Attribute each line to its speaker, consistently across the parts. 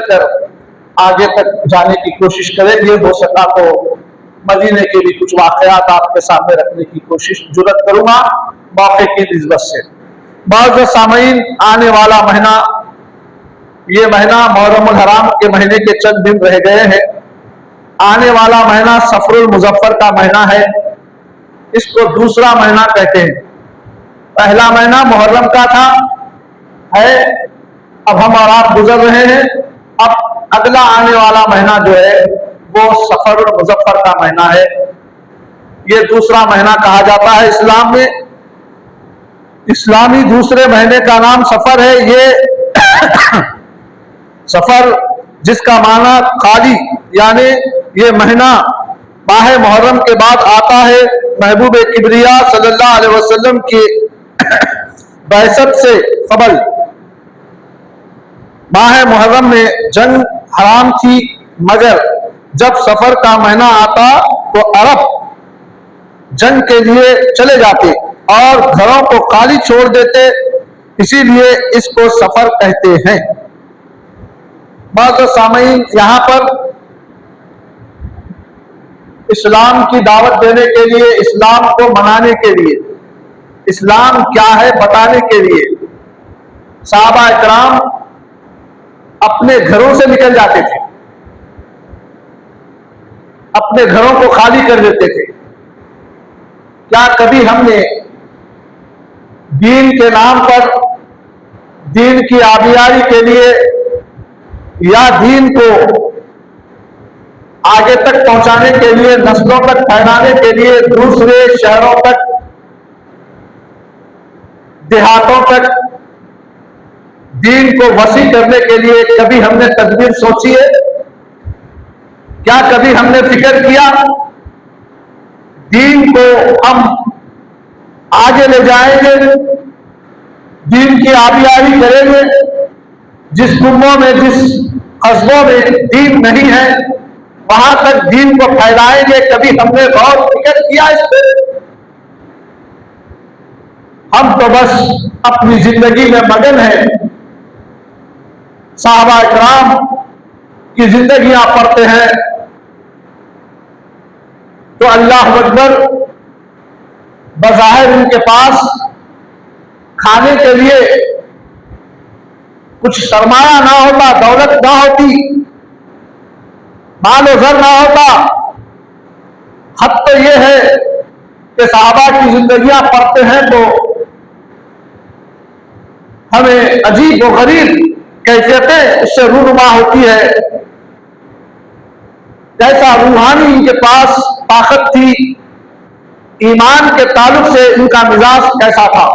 Speaker 1: कर आगे तक जाने की कोशिश करेंगे। हो सका तो मदीने के भी कुछ वाकयात आपके सामने रखने की कोशिश जुर्रत करूंगा मौके की निस्बत से। बहुत सामीन, आने वाला महीना, ये महीना मुहर्रमुल हराम के महीने के चंद दिन रह गए हैं। आने वाला महीना सफरुल मुजफ्फर का महीना है। इसको दूसरा महीना कहते हैं। पहला महीना मुहर्रम का था है, अब हम और आप गुजर रहे हैं। अब अगला आने वाला महीना जो है वो सफरुल मुजफ्फर का महीना है। ये दूसरा महीना कहा जाता है इस्लाम में। इस्लामी दूसरे महीने का नाम सफर है। ये सफर जिसका माना खाली, यानी ये महीना माह मुहर्रम के बाद आता है। महबूब किबरिया सल्लल्लाहु अलैहि वसल्लम की बैसत से कबल माह मुहर्रम में जंग हराम थी, मगर जब सफर का महीना आता तो अरब जंग के लिए चले जाते और घरों को खाली छोड़ देते, इसीलिए इसको सफर कहते हैं। बहुत सामीन, यहाँ पर इस्लाम की दावत देने के लिए, इस्लाम को मनाने के लिए, इस्लाम क्या है बताने के लिए सहाबा इकराम अपने घरों से निकल जाते थे, अपने घरों को खाली कर देते थे। क्या कभी हमने दीन के नाम पर, दीन की आबियारी के लिए या दीन को आगे तक पहुंचाने के लिए, नस्लों तक फैलाने के लिए, दूसरे शहरों तक, देहातों तक दीन को वसी करने के लिए कभी हमने तदबीर सोची है? क्या कभी हमने फिक्र किया दीन को हम आगे ले जाएंगे, दीन की आबियारी करेंगे? जिस कुम्मों में, जिस कस्बों में दीन नहीं है वहां तक दीन को फैलाएंगे। कभी हमने गौर फिक्र किया इस पर? हम तो बस अपनी जिंदगी में मगन हैं। साहबा इकराम की जिंदगियां पढ़ते हैं तो अल्लाह अकबर, बज़ाहिर इनके पास खाने के लिए कुछ सरमाया ना होता, दौलत ना होती, माल ज़र ना होता। हद तो यह है कि साहबा की जिंदगियां पढ़ते हैं तो हमें अजीब व गरीब कैफियतें उससे रूनुमा होती है। जैसा रूहानी इनके पास ताकत थी, ईमान के ताल्लुक से इनका मिजाज कैसा था।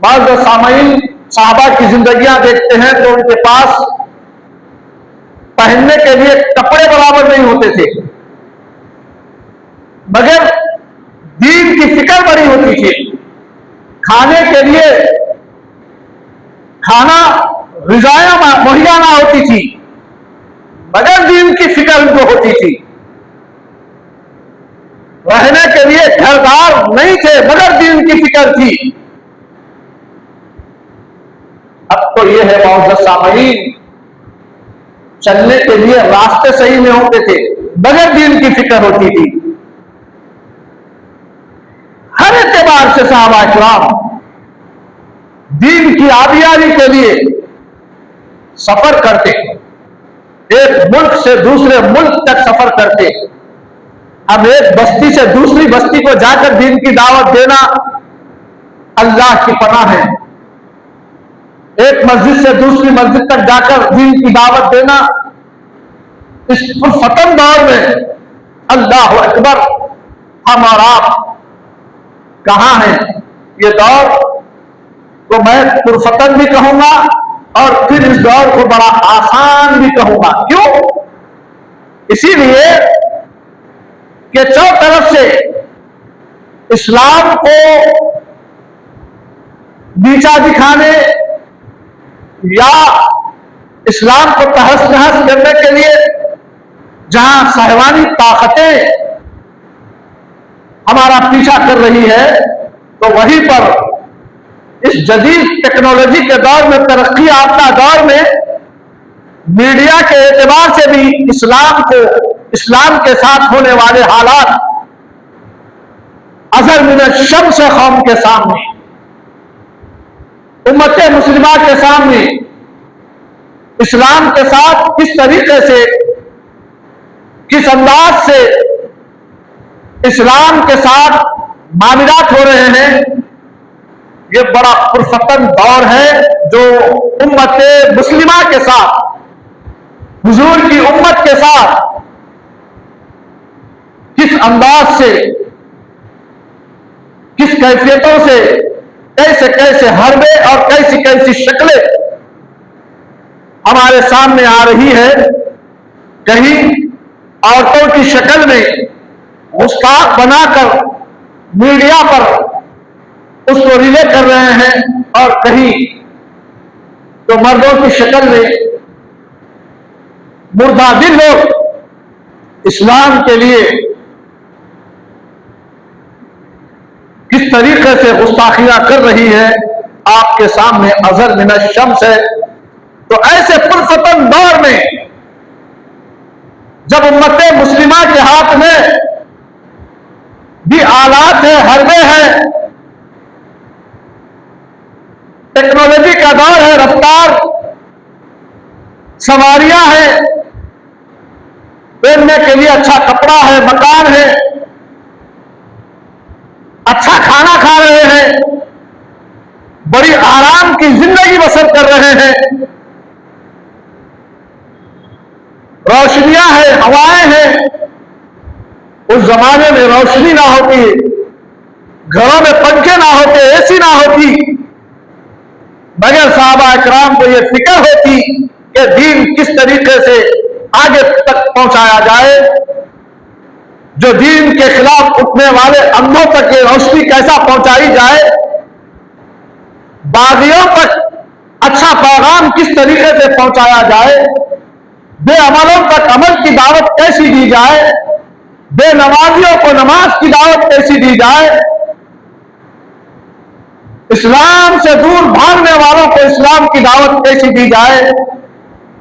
Speaker 1: बाद सामीन, साहबा की जिंदगियां देखते हैं तो उनके पास पहनने के लिए कपड़े बराबर नहीं होते थे, मगर दीन की फिक्र बड़ी होती थी। खाने के लिए खाना ग़िज़ायां मुहैया ना होती थी, मगर दीन की फिक्र उनको होती थी। रहने के लिए घरदार नहीं थे, मगर दीन की फिक्र थी। अब तो यह है मौजूद सामीन, चलने के लिए रास्ते सही में होते थे, मगर दीन की फिक्र होती थी। हर एतबार से सहाबा इकराम दीन की आबियारी के लिए सफर करते, एक मुल्क से दूसरे मुल्क तक सफर करते। अब एक बस्ती से दूसरी बस्ती को जाकर दीन की दावत देना अल्लाह की पनाह है। एक मस्जिद से दूसरी मस्जिद तक जाकर दीन की दावत देना इस फतन दौर में, अल्लाह अकबर, हम और आप कहां हैं? ये दौर को मैं पुरफतन भी कहूंगा और फिर इस दौर को बड़ा आसान भी कहूंगा। क्यों? इसीलिए कि चौतरफ से इस्लाम को नीचा दिखाने या इस्लाम को तहस नहस करने के लिए जहां सहवानी ताकतें हमारा पीछा कर रही है, तो वहीं पर इस जदीद टेक्नोलॉजी के दौर में, तरक्की याफ्ता दौर में, मीडिया के एतबार से भी इस्लाम के साथ होने वाले हालात अज़र मिन शम्स कौम के सामने, उम्मत मुस्लिमा के सामने इस्लाम के साथ किस तरीके से, किस अंदाज से इस्लाम के साथ मामलात हो रहे हैं, ये बड़ा पुरफतन दौर है जो उम्मत मुस्लिमा के साथ, हुजूर की उम्मत के साथ किस अंदाज से, किस कैफियतों से, कैसे कैसे हरबे और कैसी कैसी शक्लें हमारे सामने आ रही है। कहीं औरतों की शक्ल में मुस्ताक बनाकर मीडिया पर उसको रिले कर रहे हैं, और कहीं तो मर्दों की शक्ल में मुर्दादिल लोग इस्लाम के लिए किस तरीके से गुस्ताखियां कर रही है, आपके सामने अज़र मिन शम्स है। तो ऐसे पुरफतन दौर में जब उम्मत मुस्लिमा के हाथ में भी आलात है, हरबे है, टेक्नोलॉजी का दौर है, रफ्तार सवारियां हैं, पहनने के लिए अच्छा कपड़ा है, मकान है, अच्छा खाना खा रहे हैं, बड़ी आराम की जिंदगी बसर कर रहे हैं, रोशनियां हैं, हवाएं हैं। उस जमाने में रोशनी ना होती, घरों में पंखे ना होते, एसी ना होती, मगर साहबा इकराम को यह फिक्र होती कि दीन किस तरीके से आगे तक पहुंचाया जाए, जो दीन के खिलाफ उठने वाले अंधों तक ये रोशनी कैसा पहुंचाई जाए, बागियों तक अच्छा पैगाम किस तरीके से पहुंचाया जाए, बेअमलों तक अमल की दावत कैसी दी जाए, बेनमाजियों को नमाज की दावत कैसी दी जाए, इस्लाम से दूर भागने वालों को इस्लाम की दावत कैसी दी जाए।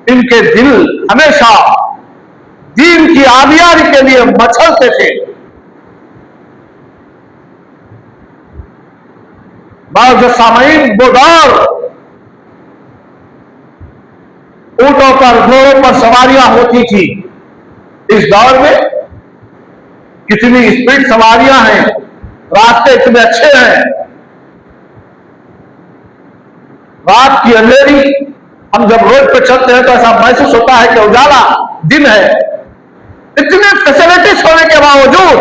Speaker 1: इनके दिल हमेशा दीन की आबियारी के लिए मचलते थे। बाज़ सामईन वो दौर, ऊंटों पर, घोड़ों पर सवारियां होती थी। इस दौर में कितनी स्पीड सवारियां हैं, रास्ते इतने अच्छे हैं, रात की अंधेरी, हम जब रोड पे चलते हैं तो ऐसा महसूस होता है कि उजाला दिन है। इतने फैसिलिटीज होने के बावजूद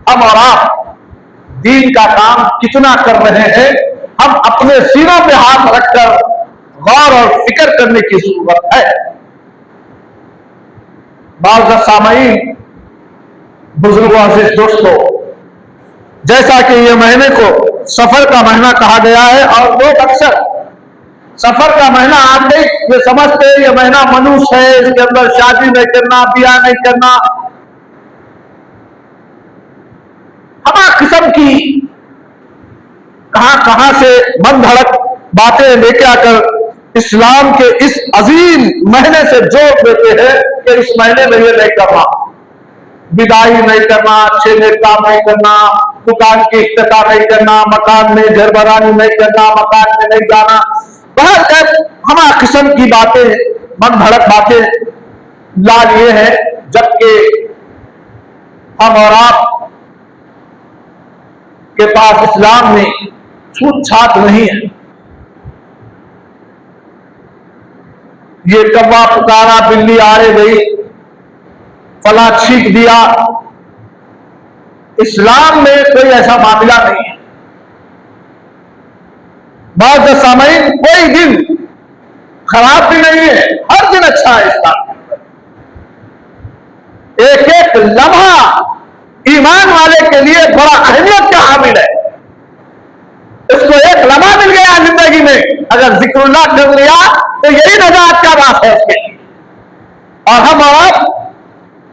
Speaker 1: हम और आप दीन का काम कितना कर रहे हैं, हम अपने सीनों पे हाथ रखकर गौर और फिक्र करने की जरूरत है। बाज़ सामईन, बुजुर्गों, अज़ीज़ दोस्तों, जैसा कि ये महीने को सफर का महीना कहा गया है, और लोग अक्सर सफर का महीना आते ही ये समझते हैं ये महीना मनुष्य है, इसके अंदर शादी नहीं करना, ब्याह नहीं करना, हमा किस्म की कहां कहां से मन धड़क बातें लेके आकर इस्लाम के इस अजीम महीने से जोड़ देते हैं कि इस महीने में ये नहीं करना, विदाई नहीं करना, अच्छे नेक काम नहीं करना, दुकान की इफ्तिताह नहीं करना, मकान में घर बनानी नहीं करना, मकान में नहीं जाना, बहुत हमारा किस्म की बातें, मन भड़क बातें ला लिए हैं। जबकि हम और आप के पास इस्लाम में छूत छात नहीं है। ये कौवा पुकारा, बिल्ली आड़े गई, फला छींक दिया, इस्लाम में कोई ऐसा मामला नहीं है। बाज़ सामईन, कोई दिन खराब भी नहीं है, हर दिन अच्छा है इस्लाम। एक एक लम्हा ईमान वाले के लिए बड़ा अहमियत का हामिल है। इसको एक लम्हा मिल गया जिंदगी में, अगर जिक्रुल्लाह कर लिया तो यही नजात का रास्ता है उसके लिए। और हम और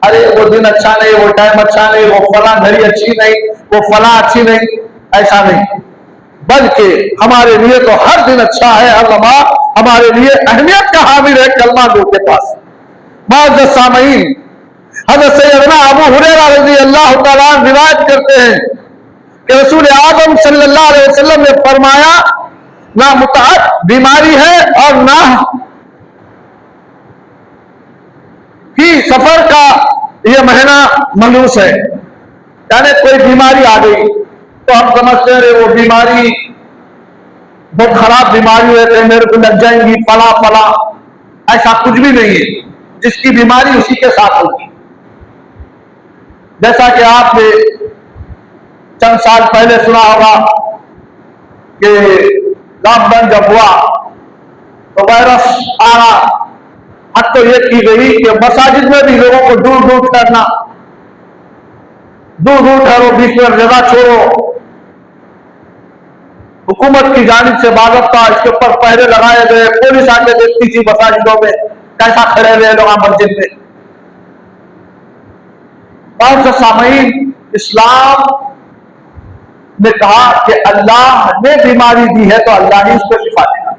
Speaker 1: अरे वो दिन अच्छा नहीं, वो टाइम अच्छा नहीं, वो फला घड़ी अच्छी नहीं, वो फला अच्छी नहीं, ऐसा नहीं। बल्कि हमारे लिए तो हर दिन अच्छा है, हर लम्हा हमारे लिए अहमियत का हामिल है कलमा गो के पास। माज़ सामईन, हज़रत सैयदना अबू हुरैरा रज़ी अल्लाह तआला अन्हु रिवायत करते हैं कि रसूल आदम सल्लल्लाहु अलैहि वसल्लम ने फरमाया, ना मुताअत बीमारी है और ना ही सफर का यह महीना मलूस है। यानी कोई बीमारी आ गई तो हम समझते हैं वो बीमारी बहुत खराब बीमारी है, तो मेरे को लग जाएंगी फला फला, ऐसा कुछ भी नहीं है। जिसकी बीमारी उसी के साथ होगी। जैसा कि आपने चंद साल पहले सुना होगा कि लॉकडाउन जब हुआ तो वायरस आ रहा, हद तो यह की गई कि मसाजिद में भी लोगों को दूर दूर करना, दूर दूर ठहरो, बीच में जगह छोड़ो। हुकूमत की जानिब से बाज़ाब्ता इसके ऊपर पहरे लगाए गए, पुलिस आके देखती थी मसाजिदों में कैसा खड़े हुए लोग मस्जिद में। और जो सामईन, इस्लाम ने कहा कि अल्लाह ने बीमारी दी है तो अल्लाह ही उसको शिफा देगा,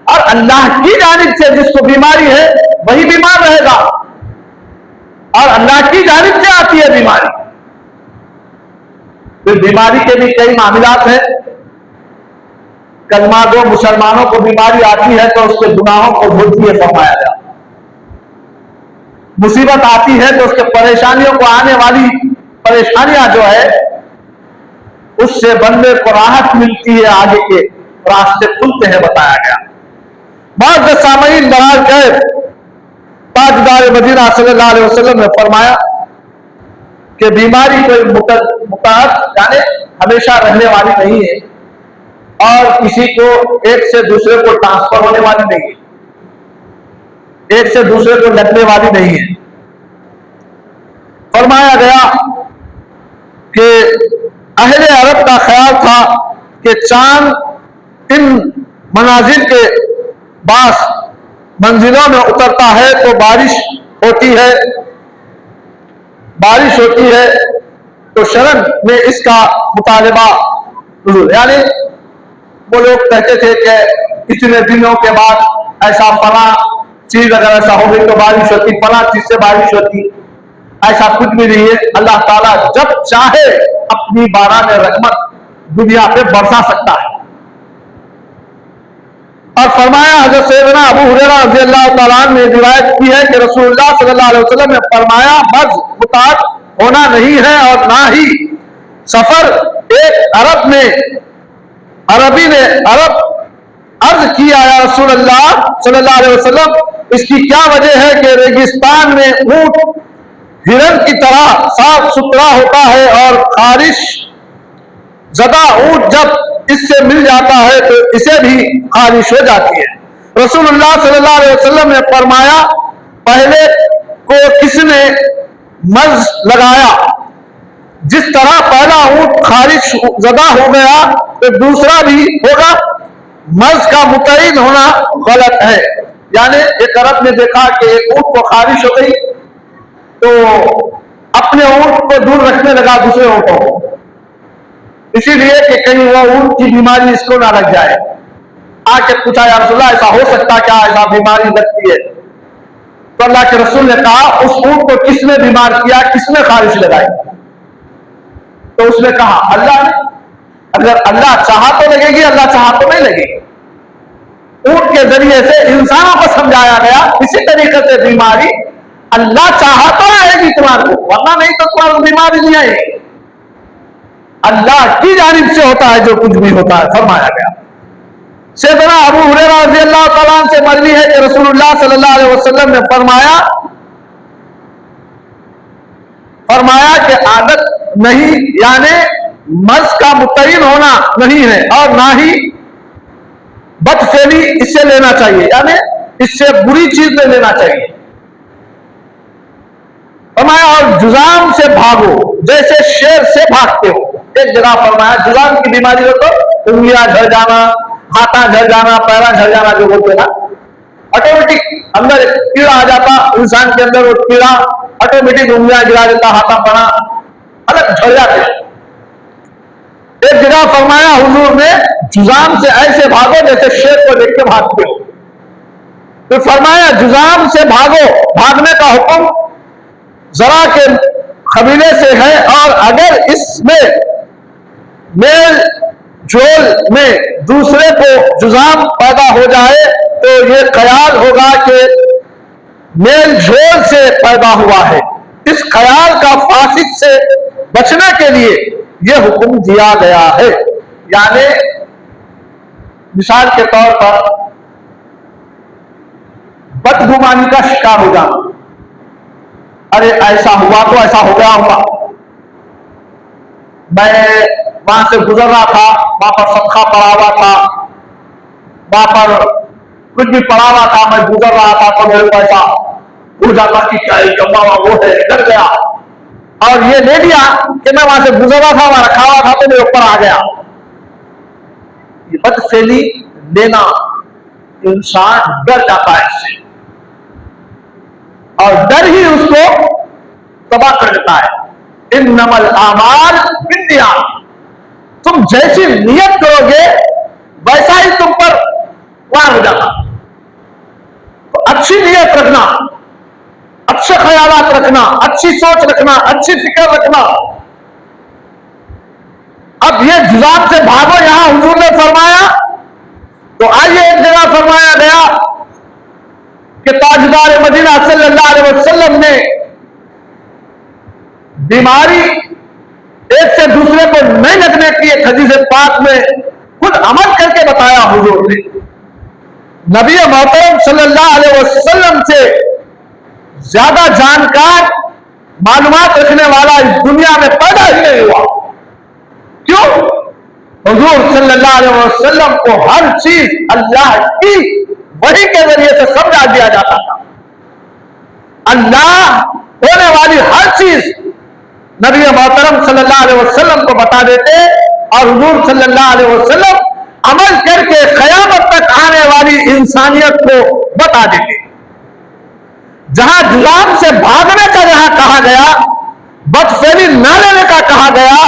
Speaker 1: और अल्लाह की जानिब से जिसको बीमारी है वही बीमार रहेगा, और अल्लाह की जानिब से आती है बीमारी। फिर बीमारी के भी कई मामलात हैं। कलमा गो मुसलमानों को बीमारी आती है तो उसके गुनाहों को भूलती है, फरमाया गया। मुसीबत आती है तो उसके परेशानियों को, आने वाली परेशानियां जो है उससे बंदे को राहत मिलती है, आगे के रास्ते खुलते हैं, बताया गया। बाद सामईन बहर कैद ताजदार मदीना सल्लल्लाहु अलैहि वसल्लम ने फरमाया कि बीमारी कोई मुताअत यानी हमेशा रहने वाली नहीं है, और किसी को एक से दूसरे को ट्रांसफर होने वाली नहीं है, एक से दूसरे को लगने वाली नहीं है। फरमाया गया कि अहले अरब का ख्याल था कि चांद इन मनाजिल के पास मंजिलों में उतरता है तो बारिश होती है, बारिश होती है, तो शरन में इसका मुतालबा, यानी वो लोग कहते थे कि इतने दिनों के बाद ऐसा फला चीज अगर ऐसा हो गई तो बारिश होती, फला चीज से बारिश होती, ऐसा कुछ भी नहीं है। अल्लाह ताला जब चाहे अपनी बारान रहमत दुनिया पे बरसा सकता है। और फरमाया, हज़रत सैयदना अबू हुरैरा रज़ियल्लाहु तआला अन्हु ने रिवायत की है कि रसूलुल्लाह सल्लल्लाहु अलैहि वसल्लम ने फरमाया, मर्ज मुताअत होना नहीं है और ना ही सफर। एक अरबी ने अर्ज किया, या रसूलल्लाह सल्लल्लाहु अलैहि वसल्लम, इसकी क्या वजह है कि रेगिस्तान में ऊंट हिरन की तरह साफ सुथरा होता है और खारिश ज़दा ऊंट जब इससे मिल जाता है तो इसे भी खारिश हो जाती है। रसूलुल्लाह सल्लल्लाहु अलैहि वसल्लम ने फरमाया, पहले को किसने मर्ज लगाया, जिस तरह पहला ऊंट खारिश ज़दा हो गया तो दूसरा भी होगा। मर्ज का मुतयन होना गलत है। यानी एक अरब ने देखा कि एक ऊंट को खारिश हो गई तो अपने ऊंट को दूर रखने लगा दूसरे ऊंटों को, इसीलिए कि कहीं वो ऊंट की बीमारी इसको ना लग जाए। आके पूछा, या रसूलल्लाह ऐसा हो सकता क्या, ऐसा बीमारी लगती है? तो अल्लाह के रसूल ने कहा, उस ऊंट को किसने बीमार किया, किसने खारिश लगाई? तो उसने कहा, अल्लाह ने। अगर अल्लाह चाहा तो लगेगी, अल्लाह चाहा तो नहीं लगेगी। ऊंट के जरिए से इंसानों को समझाया गया, इसी तरीके से बीमारी अल्लाह चाहा तो आएगी तुम्हारे को, वरना नहीं तो तुम्हारे को बीमारी नहीं आएगी। अल्लाह की जानिब से होता है जो कुछ भी होता है, फरमाया गया। सैयदना अबू हुरैरा रज़ियल्लाहु तआला अन्हु से मरवी है कि रसूलुल्लाह सल्लल्लाहु अलैहि वसल्लम ने फरमाया कि आदत नहीं, यानी मर्ज का मुतयन होना नहीं है और ना ही बदफेली इससे लेना चाहिए, यानी इससे बुरी चीज नहीं लेना चाहिए। फरमाया, और जुजाम से भागो जैसे शेर से भागते हो। एक जगह फरमाया, जुजाम की बीमारी हो तो उंगलियां झड़ जाना, हाथा झड़ जाना, पैरा झड़ जाना जो बोलते ना, ऑटोमेटिक अंदर कीड़ा आ जाता इंसान के अंदर, वो कीड़ा ऑटोमेटिक उंगलियां गिरा देता, हाथा पना अलग झड़ जाते। एक जगह फरमाया हुजूर ने, जुजाम से ऐसे भागो जैसे शेर को देख के भागते हो। तो फरमाया जुजाम से भागो, भागने का हुक्म जरा के कबीले से है, और अगर इसमें मेल जोल में दूसरे को जुजाम पैदा हो जाए तो ये ख्याल होगा कि मेल जोल से पैदा हुआ है। इस ख्याल का फासिद से बचने के लिए यह हुक्म दिया गया है। यानी मिसाल के तौर पर बदगुमानी का शिकार हो जाना, अरे ऐसा हुआ तो ऐसा हो गया होगा, मैं वहां से गुजर रहा था, वहां पर सदका पड़ा हुआ था, वहां पर कुछ भी पड़ा हुआ था, मैं गुजर रहा था तो मेरे को ऐसा हो जाता कि क्या जमा हुआ वो है, डर गया और ये ले लिया कि मैं वहां से गुजर रहा था, वहां रखा हुआ था तो मेरे ऊपर आ गया। ये बदफेली लेना, इंसान डर जाता है इससे, और डर ही उसको तबाह कर देता है। इन्नमल आमाल बिन्नियात, तुम जैसी नियत करोगे वैसा ही तुम पर वार हो जाता। तो अच्छी नियत रखना, अच्छे ख्यालात रखना, अच्छी सोच रखना, अच्छी फिक्र रखना। अब ये जुजाम से भागो यहां हुजूर ने फरमाया, तो आइए एक जगह फरमाया गया कि ताजदार मदीना सल्लल्लाहु अलैहि वसल्लम ने बीमारी एक से दूसरे को नहीं लगने की एक हदीस पाक में खुद अमल करके बताया हुजूर ने। नबी मोहतरम सल्लल्लाहु अलैहि वसल्लम से ज्यादा जानकार, मालूमात रखने वाला इस दुनिया में पैदा ही नहीं हुआ। क्यों? हुजूर सल्लल्लाहु अलैहि वसल्लम को हर चीज अल्लाह की वही के जरिए से समझा दिया जाता था। अल्लाह होने वाली हर चीज नबी मोहतरम सल्लल्लाहु अलैहि वसल्लम को बता देते, और हुजूर सल्लल्लाहु अलैहि वसल्लम अमल करके क़यामत तक आने वाली इंसानियत को बता देते। जहां जुलाम से भागने का जहां कहा गया, बदफेली न लेने का कहा गया,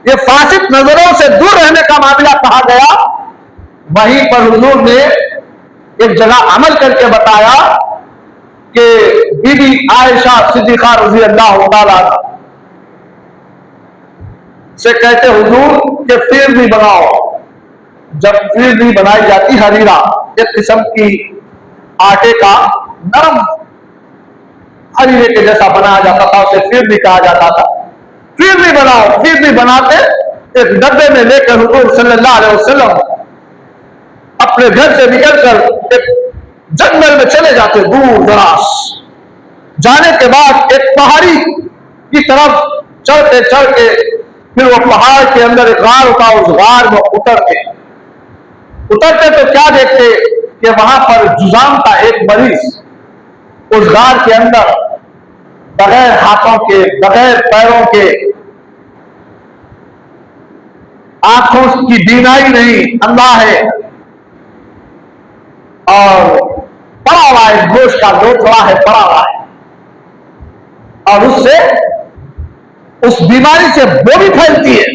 Speaker 1: ये फासिद नजरों से दूर रहने का मामला कहा गया, वहीं पर हुजूर ने एक जगह अमल करके बताया कि बीबी आयशा सिद्दीका रज़ी अल्लाह तआला से कहते हुजूर के फिरनी बनाओ। जब फिरनी बनाई जाती, हरीरा एक किस्म की आटे का नरम हरीरे के जैसा बनाया जाता था, उसे फिरनी कहा जाता था। फिरनी बनाओ। फिरनी बनाते एक डब्बे में लेकर हुजूर सल्लल्लाहु अलैहि वसल्लम अपने घर से निकलकर एक जंगल में चले जाते, दूर दराज। जाने के बाद एक पहाड़ी की तरफ चढ़ते चढ़ते फिर वो पहाड़ के अंदर एक गार होता, उस गार में उतरते तो क्या देखते कि वहां पर जुजाम का एक मरीज उस गार के अंदर बगैर हाथों के, बगैर पैरों के, आंखों की बीनाई नहीं, अंधा है, और पड़ा हुआ है, गोश्त का लोथड़ा है, पड़ा हुआ है, और उससे उस बीमारी से वो भी फैलती है,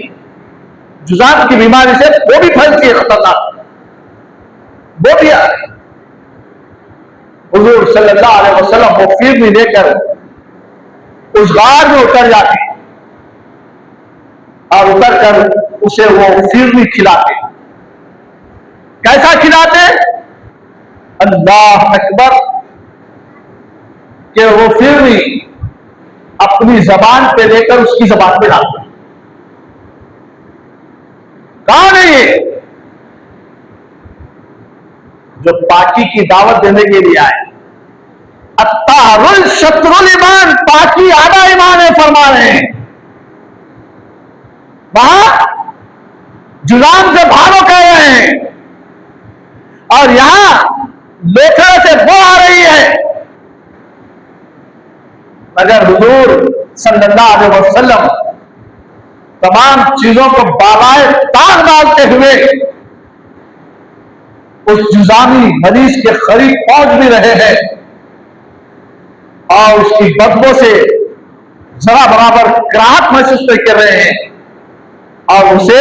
Speaker 1: जुजाम की बीमारी से वो भी फैलती है, खतरनाक वो भी। हुजूर सल्लल्लाहु अलैहि वसल्लम वो फिरनी लेकर उस गार में उतर जाते और उतर कर उसे वो फिरनी खिलाते। कैसा खिलाते? अल्लाह अकबर, कि वो फिरनी अपनी जबान पे लेकर उसकी जबान पे डालते। कौन है ये? जो पाकी की दावत देने के लिए आए। अत्तारुल शत्रुल ईमान, पाकी आधा ईमान है फरमा रहे हैं। वहां जुलाम से भागो कह रहे हैं, और यहां लेखा से वो आ रही है। मगर हुजूर सल्लल्लाहु अलैहि वसल्लम तमाम चीजों को बालाए ताक डालते हुए उस जुजामी मरीज के करीब पहुंच भी रहे हैं, और उसकी बदबू से जरा बराबर कराहत महसूस नहीं कर रहे हैं। और उसे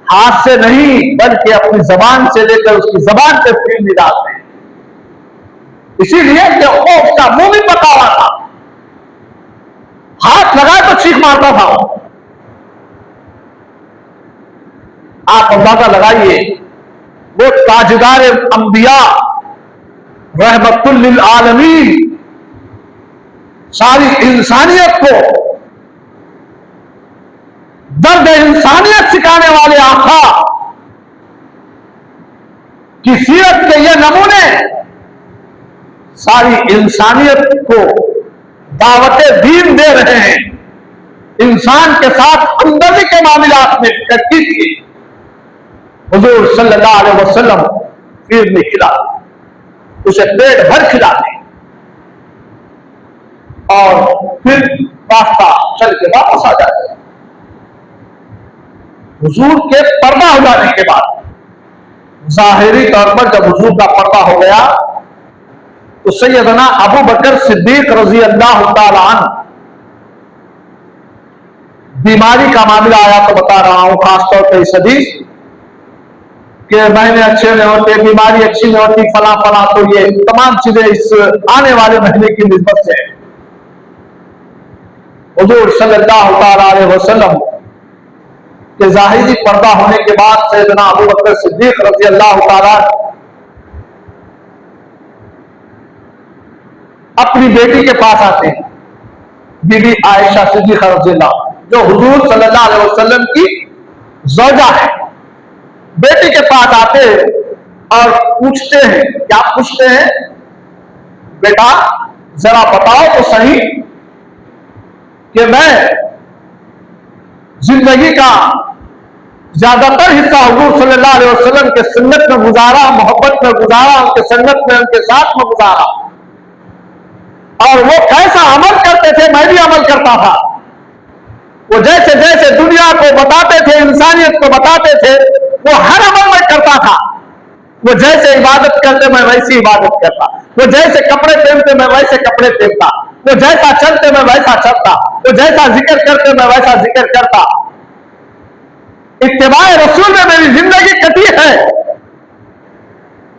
Speaker 1: हाथ से नहीं बल्कि अपनी जबान से लेकर उसकी जबान पे फील निकालते हैं, इसीलिए कि वो उसका मुंह भी पका हुआ था, हाथ लगाए तो चीख मारता था। आप अंदाजा लगाइए, वो ताजदार अंबिया रहमतुल लिल आलमीन, सारी इंसानियत को दर्द इंसानियत सिखाने वाले आका की सीरत के ये नमूने सारी इंसानियत को दावते दीन दे रहे हैं। इंसान के साथ हमदर्दी के मामलात में तरकीब की हुजूर सल्लल्लाहु अलैहि वसल्लम फिर नहीं खिलाते, उसे पेट भर खिलाते और फिर रास्ता चल के वापस आ जाते। हुजूर के पर्दा हो जाने के बाद, जाहिरी तौर पर जब हुजूर का पर्दा हो गया तो सैयदना अबू बकर सिद्दीक रजी अल्लाह तआला अन्हु बीमारी का मामला आया। तो बता रहा हूं खासतौर पर इस हदीस कि महीने अच्छे नहीं होते, बीमारी अच्छी नहीं होती, फला फला, तो ये तमाम चीजें इस आने वाले महीने की निस्बत से। हुजूर सल्लल्लाहु अलैहि वसल्लम के जाहिरी पर्दा होने के बाद सैयदना अबू बकर सिद्दीक रज़ी अल्लाह तआला अपनी बेटी के पास आते हैं, बीबी आयशा सिद्दीक़ा रज़ियल्लाहु, जो हुजूर सल्लल्लाहु अलैहि वसल्लम की ज़ौजा है। बेटी के पास आते और पूछते हैं, क्या पूछते हैं? बेटा जरा बताओ तो सही कि मैं जिंदगी का ज्यादातर हिस्सा हुजूर सल्लल्लाहु अलैहि वसल्लम के सुन्नत में गुजारा, मोहब्बत में गुजारा, उनके सुन्नत में, उनके साथ में गुजारा, और वो कैसा अमल करते थे मैं भी अमल करता था। वो जैसे जैसे दुनिया को बताते थे, इंसानियत को बताते थे, वो हर अमल में करता था। वो जैसे इबादत करते मैं वैसी इबादत करता, वो जैसे कपड़े पहनते मैं वैसे कपड़े पहनता, वो जैसा चलते मैं वैसा चलता, वो जैसा जिक्र करते मैं वैसा जिक्र करता। इत्तिबाए रसूल में मेरी जिंदगी कटी है।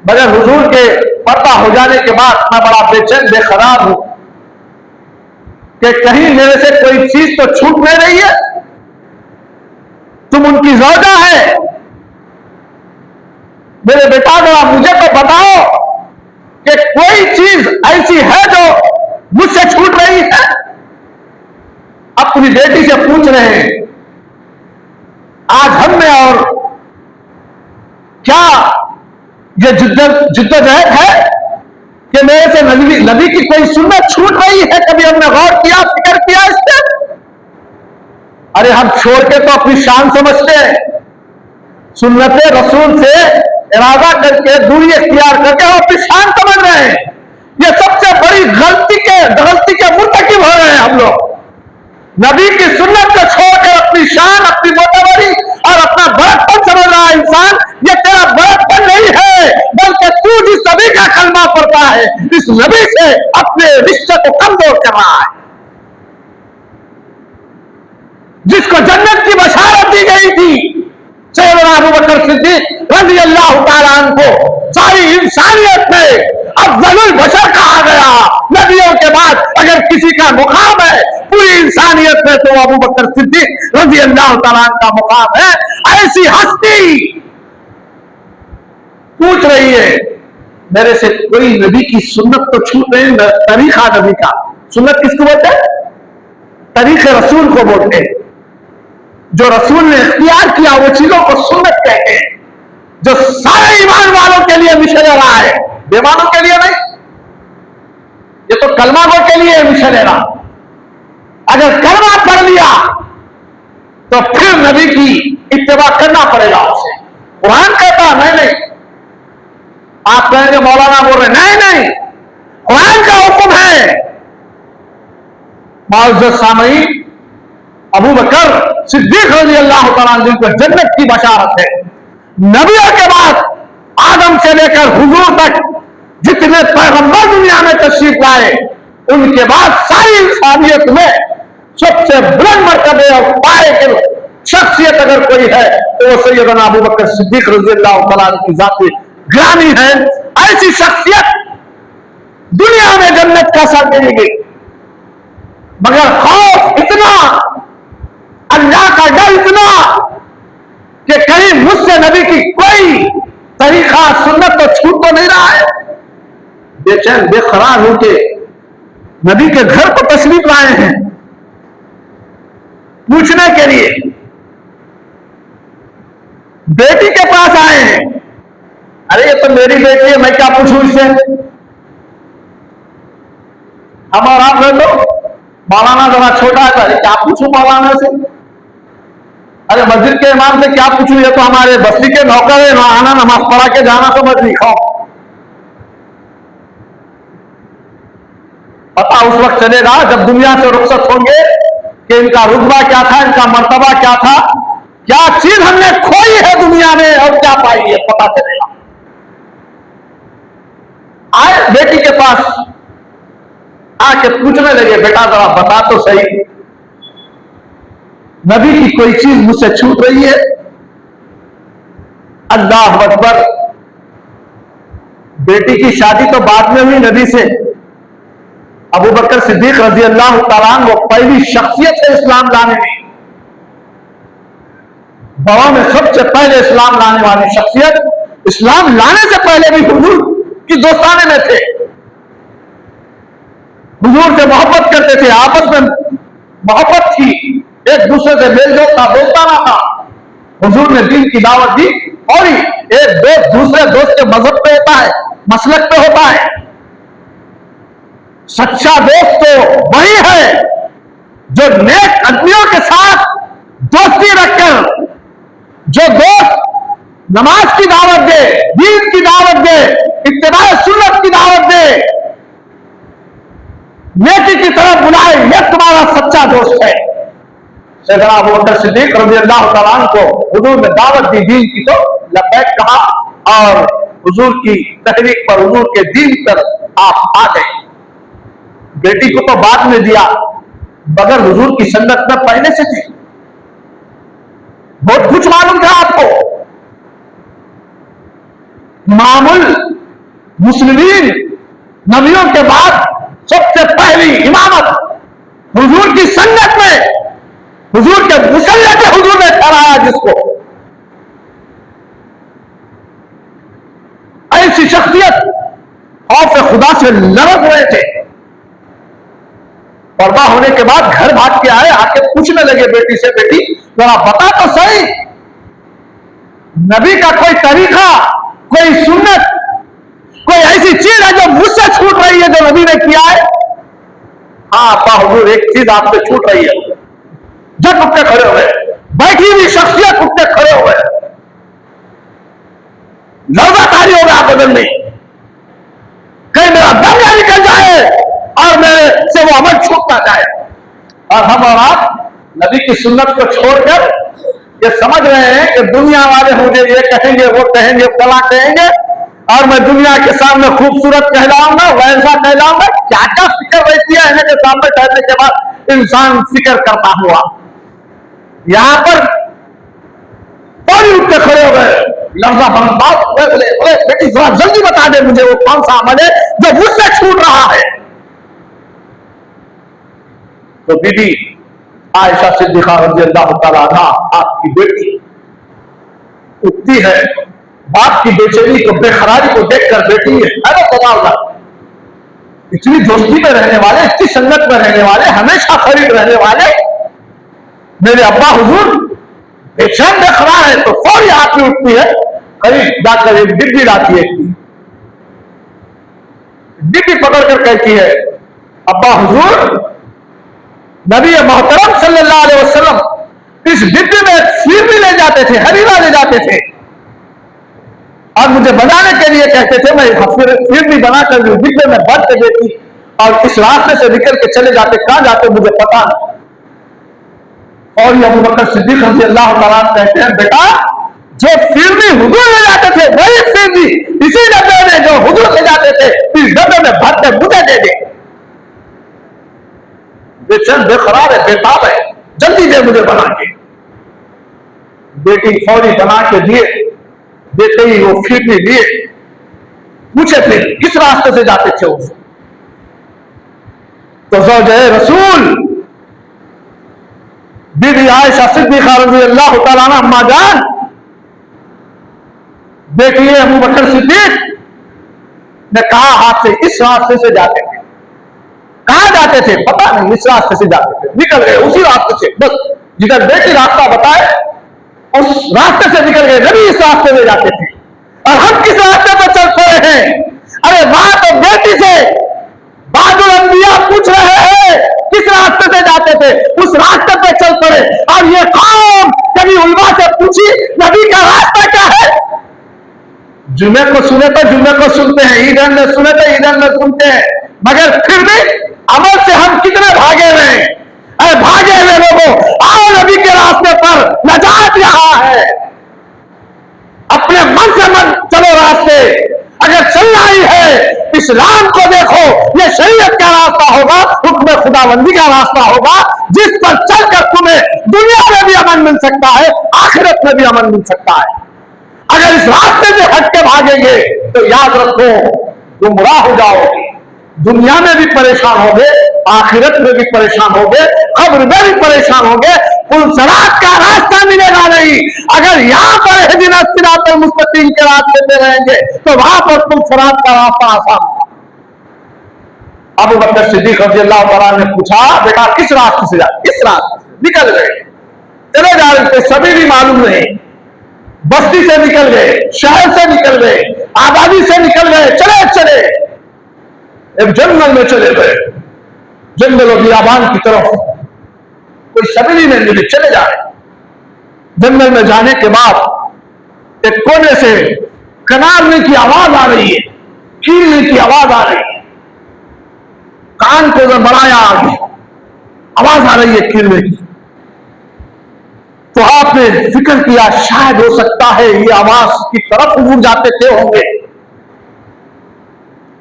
Speaker 1: मगर हुजूर के पर्दा हो जाने के बाद मैं बड़ा बेचैन बेखरार हूं कि कहीं मेरे से कोई चीज तो छूट नहीं रही है। तुम उनकी ज़ौजा है, मेरे बेटा जरा मुझे तो बताओ कि कोई चीज ऐसी है जो मुझसे छूट रही है। अपनी बेटी से पूछ रहे हैं आज हम में और क्या ये जिद्दोजहद है कि मेरे से नबी की कोई सुन्नत छूट रही है? कभी हमने गौर किया, फिक्र किया इस पर? अरे हम छोड़ के तो अपनी शान समझते हैं, सुन्नत रसूल से इरादा करके दूरी इख्तियार करके हम अपनी शान समझ रहे हैं। ये सबसे बड़ी गलती के मुर्तकिब हो रहे हैं हम लोग। नबी की सुन्नत को छोड़कर अपनी शान, अपनी मोतबरी और अपना बड़कपन समझ रहा है इंसान। ये तेरा बड़कपन नहीं है, बल्कि तू जिस नबी का कलमा पढ़ता है, इस नबी से अपने रिश्ते को कमजोर कर रहा है। जिसको जन्नत की बशारत दी गई थी सैयदना अबू बकर सिद्दीक रज़ी अल्लाह तआला अन्हु को सारी इंसानियत में अफ़ज़लुल बशर कहा गया। नबियों के बाद अगर किसी का मुकाम है पूरी इंसानियत में तो अबू बकर सिद्दीक रज़ी अल्लाह तआला अन्हु का मुकाम है। ऐसी हस्ती पूछ रही है मेरे से कोई नबी की सुन्नत तो छूट नहीं। तरीका नबी का, सुन्नत किसको बोलते हैं? तरीके रसूल को बोलते हैं। जो रसूल ने इख्तियार किया वो चीजों को सुन्नत कहते हैं, जो सारे ईमान वालों के लिए मिशनरा है, बेईमानों के लिए नहीं। ये तो कलमा गो के लिए मिशनरा। अगर कलमा पढ़ लिया तो फिर नबी की इत्तिबा करना पड़ेगा उसे। कुरान कहता है नहीं। आप कहेंगे मौलाना बोल रहे, नहीं, कुरान का हुक्म है। मुअज़्ज़ज़ सामईन, अबू बकर सिद्दीक रज़ी अल्लाह तआला अन्हु को जन्नत की बशारत है। नबियों के बाद आदम से लेकर हुजूर तक जितने पैगंबर दुनिया में तशरीफ लाए, उनके बाद सारी इंसानियत में सबसे बुलंद मर्तबे और पाए के शख्सियत अगर कोई है तो वो सैयदना अबू बकर सिद्दीक रज़ियल्लाहु तआला अन्हु की जाती ग्रामी है। ऐसी शख्सियत दुनिया में जन्नत का सर देंगे, मगर खौफ इतना, अल्लाह का डर इतना कि कहीं मुझसे नबी की कोई तरीका सुन्नत तो छूट तो नहीं रहा है। बेचैन बेकरार होके नबी के घर को तशरीफ लाए हैं पूछने के लिए, बेटी के पास आए हैं। अरे ये तो मेरी बेटी है, मैं क्या पूछूं इससे? हम और आप तो मौलाना जरा छोटा है, अरे क्या पूछूं मौलाना से? अरे मस्जिद के इमाम से क्या पूछूं, ये तो हमारे बस्ती के नौकर है, ना आना नमाज पढ़ा के जाना तो मत लिखाओ। पता उस वक्त चलेगा जब दुनिया से रुखसत होंगे कि इनका रुतबा क्या था, इनका मर्तबा क्या था, क्या चीज हमने खोई है दुनिया में और क्या पाई है, पता चलेगा। आए बेटी के पास आके पूछने लगे, बेटा जरा बता तो सही, नबी की कोई चीज मुझसे छूट रही है? अल्लाह अकबर। बेटी की शादी तो बाद में हुई नबी से। अबू बकर सिद्दीक रज़ियल्लाहु तआला अन्हु वो पहली शख्सियत है इस्लाम लाने में, बड़ों में सबसे पहले इस्लाम लाने वाली शख्सियत। इस्लाम लाने से पहले भी हुजूर की दोस्ताने में थे, हुजूर से मोहब्बत करते थे, आपस में मोहब्बत थी, एक दूसरे से मेल जोल था, दोस्ताना था। हुजूर ने दीन की दावत दी और एक दोस्त दूसरे दोस्त के मजहब पे होता है, मसलक पे होता है। सच्चा दोस्त तो वही है जो नेक आदमियों के साथ दोस्ती रखकर, जो दोस्त नमाज की दावत दे, दीन की दावत दे, इत्तिबा सुन्नत की दावत दे, नेकी की तरफ बुलाए, यह तुम्हारा सच्चा दोस्त है। सैयदना अबू बकर सिद्दीक रज़ियल्लाहु तआला अन्हु को हुजूर ने दावत दी दीन की, तो लब्बैक कहा और हुजूर की तहरीक पर, हुजूर के दीन पर आप आ गए। बेटी को तो बाद में दिया, मगर हुजूर की संगत में पहले से थी, बहुत कुछ मालूम था आपको। मामूल मुस्लिमीन नबियों के बाद सबसे पहली इमामत हुजूर की संगत में, हुजूर के मुसल्ले पे हुजूर ने ठहराया जिसको। ऐसी शख्सियत खौफ खुदा से लड़क रहे थे। पर्दा होने के बाद घर भाग के आए, आके पूछने लगे बेटी से, बेटी जरा बता तो सही, नबी का कोई तरीका, कोई सुन्नत, कोई ऐसी चीज है जो मुझसे छूट रही है जो नबी ने किया है? हाँ अब्बा हुजूर, एक चीज आपसे छूट रही है। जब उठते खड़े हुए, बैठी हुई शख्सियत उठते खड़े हुए, लौटा तारी हो गया बदल में, कहीं मेरा दम ना निकल जाए और मेरे से वो अमल छूटना जाए। और हम और आप नबी की सुन्नत को छोड़कर ये समझ रहे हैं कि दुनिया वाले मुझे ये कहेंगे, वो कहेंगे, फला कहेंगे, और मैं दुनिया के सामने खूबसूरत कहलाऊंगा, वैसा कहलाऊंगा। क्या क्या फिक्र रहती है इन्हें के सामने ठहरने के बाद इंसान फिक्र करता हुआ। यहां पर पौड़ी उठ के खड़े हो गए, लफ्जा बात बोले, बेटी जरा जल्दी बता दे मुझे वो कौन सा अमल है जो मुझसे छूट रहा है। तो बीबी आयशा सिद्दीक़ा रज़ियल्लाहु तआला अन्हा, आपकी बेटी उठती है, बाप की बेचैनी को, बेखरारी को देखकर बेटी है, अरे बताओ, इतनी दोस्ती में रहने वाले, इतनी संगत में रहने वाले, हमेशा करीब रहने वाले मेरे अब्बा हुजूर बेचैन बेखरार है। तो फौरी हाथ में उठती है, करीब जाकर एक डिब्बी लाती है, डिब्बी पकड़कर कहती है, अब्बा हुजूर, नबी मोहतरम सल्लल्लाहु अलैहि वसल्लम इस डिब्बे में खीर भी ले जाते थे, हरीरा ले जाते थे, और मुझे बनाने के लिए कहते थे। मैं खीर भी बनाकर डिब्बे में भर के देती और इस रास्ते से निकल के चले जाते, कहां जाते मुझे पता नहीं। और ये अबू बकर सिद्दीक रज़ियल्लाहु तआला कहते हैं, बेटा जो फिरनी हुजूर ले जाते थे वही फिरनी इसी डब्बे में जो हुजूर ले जाते थे, इस डब्बे में भर के मुझे दे दे। बेचैन बेकरार है, बेताब है, जल्दी दे मुझे बना के। बेटी फौरी बना के दिए, देते ही वो फिरनी लिए, पूछे फिर किस रास्ते से जाते थे वो? तो ज़ौजे रसूल बीबी आयशा सिद्दीक़ा रज़ी अल्लाह तआला अन्हा अम्मा जान, बेटी अबू बकर सिद्दीक ने कहा हाथ से इस रास्ते से जाते थे। कहां जाते थे पता नहीं, इस रास्ते से जाते थे, निकल गए उसी रास्ते से, बस जिधर बेटी रास्ता बताए उस रास्ते से निकल गए। नबी इस रास्ते में जाते थे और हम किस रास्ते पर चल पड़े हैं? अरे मां तो बेटी से बादुल अंबिया पूछ रहे हैं किस रास्ते से जाते थे, उस रास्ते पे चल पड़े। और ये कौम कभी उलमा से पूछी नबी का रास्ता क्या है? जुमे को सुने तो जुमे को सुनते हैं, ईदन में सुने तो ईदन में सुनते हैं, मगर फिर भी अमल से हम कितने भागे हुए हैं। अरे भागे हुए लोगों, आओ नबी के रास्ते पर, नजात यहां है। अपने मन से मन चलो रास्ते, अगर चलना ही है इस्लाम को देखो, ये शरीयत का रास्ता होगा, हुक्म खुदाबंदी का रास्ता होगा, जिस पर चलकर तुम्हें दुनिया में भी अमन मिल सकता है, आखिरत में भी अमन मिल सकता है। अगर इस रास्ते से हट के भागेंगे तो याद रखो गुमराह हो जाओगे, दुनिया में भी परेशान होगे, आखिरत में भी परेशान होगे, कब्र में भी परेशान होगे, पुलसरात का रास्ता मिलेगा नहीं। अगर यहाँ पर इहदिना सिरातल मुस्तकीम के रास्ते पे रहेंगे तो वहां पर पुलसरात का रास्ता आसान होगा। अबू बकर सिद्दीक रज़ियल्लाहु तआला ने पूछा, बेटा किस रास्ते से जा? इस रास्ते से। निकल गए, चले जा रहे थे, सभी भी मालूम नहीं, बस्ती से निकल गए, शहर से निकल गए, आबादी से निकल गए, चले चले एक जंगल में चले गए, जंगल और बियाबान की तरफ, कोई सबीली नहीं मिली, चले जा रहे। जंगल में जाने के बाद एक कोने से कनारने की आवाज आ रही है, कीलने की आवाज आ रही है, कान को बढ़ाया आगे, आवाज आ रही है कीलने की। तो आपने फिक्र किया शायद हो सकता है ये आवाज की तरफ उड़ जाते थे होंगे।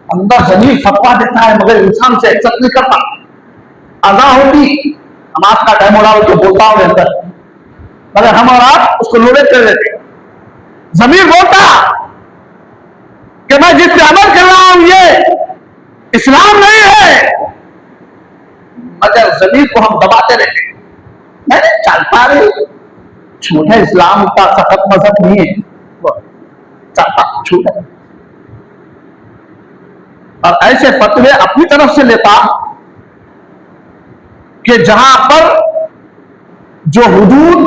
Speaker 1: अंदर जमीन फतवा देता है मगर इंसान से एक्सेप्ट नहीं करता। अजा होती, हम आपका टाइम हो तो बोलता हूं अंदर, मगर हम और आप उसको लोड़े कर लेते। जमीन बोलता कि मैं जिस पे अमल कर रहा हूं ये इस्लाम नहीं है, मगर जमीन को हम दबाते रहते। नहीं चलता रहे, छोटा इस्लाम का सख्त मजहब नहीं है, चलता छोटा। और ऐसे फतवे अपनी तरफ से लेता कि जहां पर जो हुदूद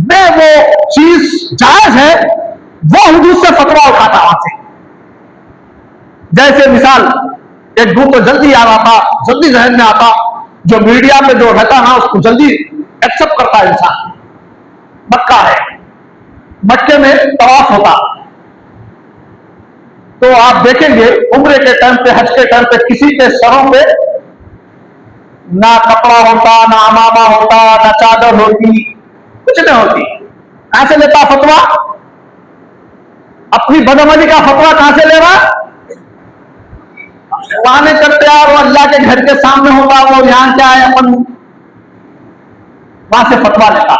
Speaker 1: में वो चीज जायज है वो हुदूद से फतवा उठाता वहां से। जैसे मिसाल एक दूर तो जल्दी आ रहा था, जल्दी जहन में आता, जो मीडिया में जो रहता ना उसको जल्दी एक्सेप्ट करता इंसान। मक्का है, मक्के में तवाफ होता, तो आप देखेंगे उम्रे के टाइम पे, हज के टाइम पे किसी के सरों पे ना कपड़ा होता, ना अमामा होता, ना चादर होती, कुछ नहीं होती। कहां से लेता फतवा? अपनी बदअमली का फतवा कहां से ले रहा? वहां नहीं करते यार, वो अल्लाह के घर के सामने होगा, वो यहां क्या है, अपन वहां से फतवा लेता,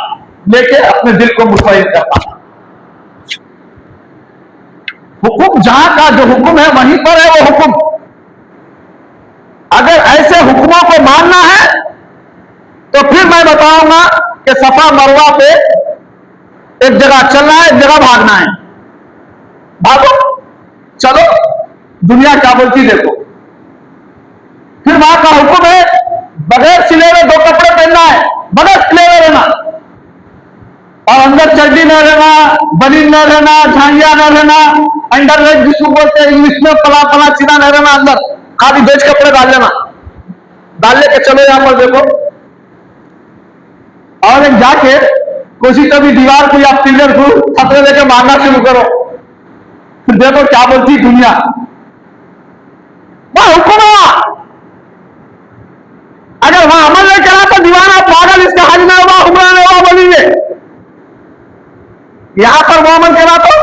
Speaker 1: लेके अपने दिल को मुतमईन करता। हुक्म जहां का जो हुक्म है वहीं पर है वो हुक्म। अगर ऐसे हुक्मों को मानना है तो फिर मैं बताऊंगा कि सफा मरवा पे एक जगह चलना है, एक जगह भागना है। भागो, चलो, दुनिया क्या बोलती देखो। फिर वहां का हुक्म है बगैर सिले हुए 2 कपड़े पहनना है, बगैर सिले हुए रहना, और अंदर चड्डी न रहना, बनीन न रहना, झांगिया न रहना, अंडरवेयर जिसको बोलते हैं इंग्लिश में, पला पला चीना न रहना, अंदर खाली बेच कपड़े डाल लेना, डाल लेके चलो यहां पर देखो। और एक जाके किसी कभी दीवार को या पिलर को खतरे लेके मारना शुरू करो, फिर देखो क्या बोलती दुनिया। वह हुक्म है, अगर वहां अमल नहीं करा तो दीवाना पागल, इसका हज ना हुआ, उम्र नहीं हुआ बोलेंगे। यहां पर वो अमल करा तो,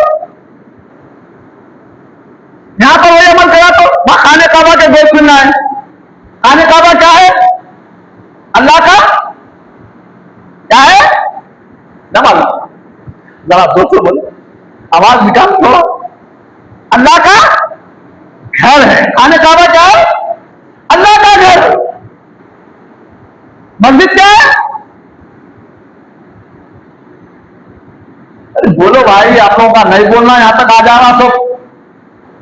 Speaker 1: यहां पर वही अमल करा तो वहां खाने काबा के गोश्त मिलना है। खाने काबा क्या है? अल्लाह का क्या है ना मालूम, जरा जोर से बोले, आवाज निकाल थोड़ा। अल्लाह का घर है, खाने काबा क्या है? अल्लाह का घर। मस्जिद क्या है? अरे बोलो भाई, आप लोगों का नहीं बोलना यहां तक आ जा रहा, तो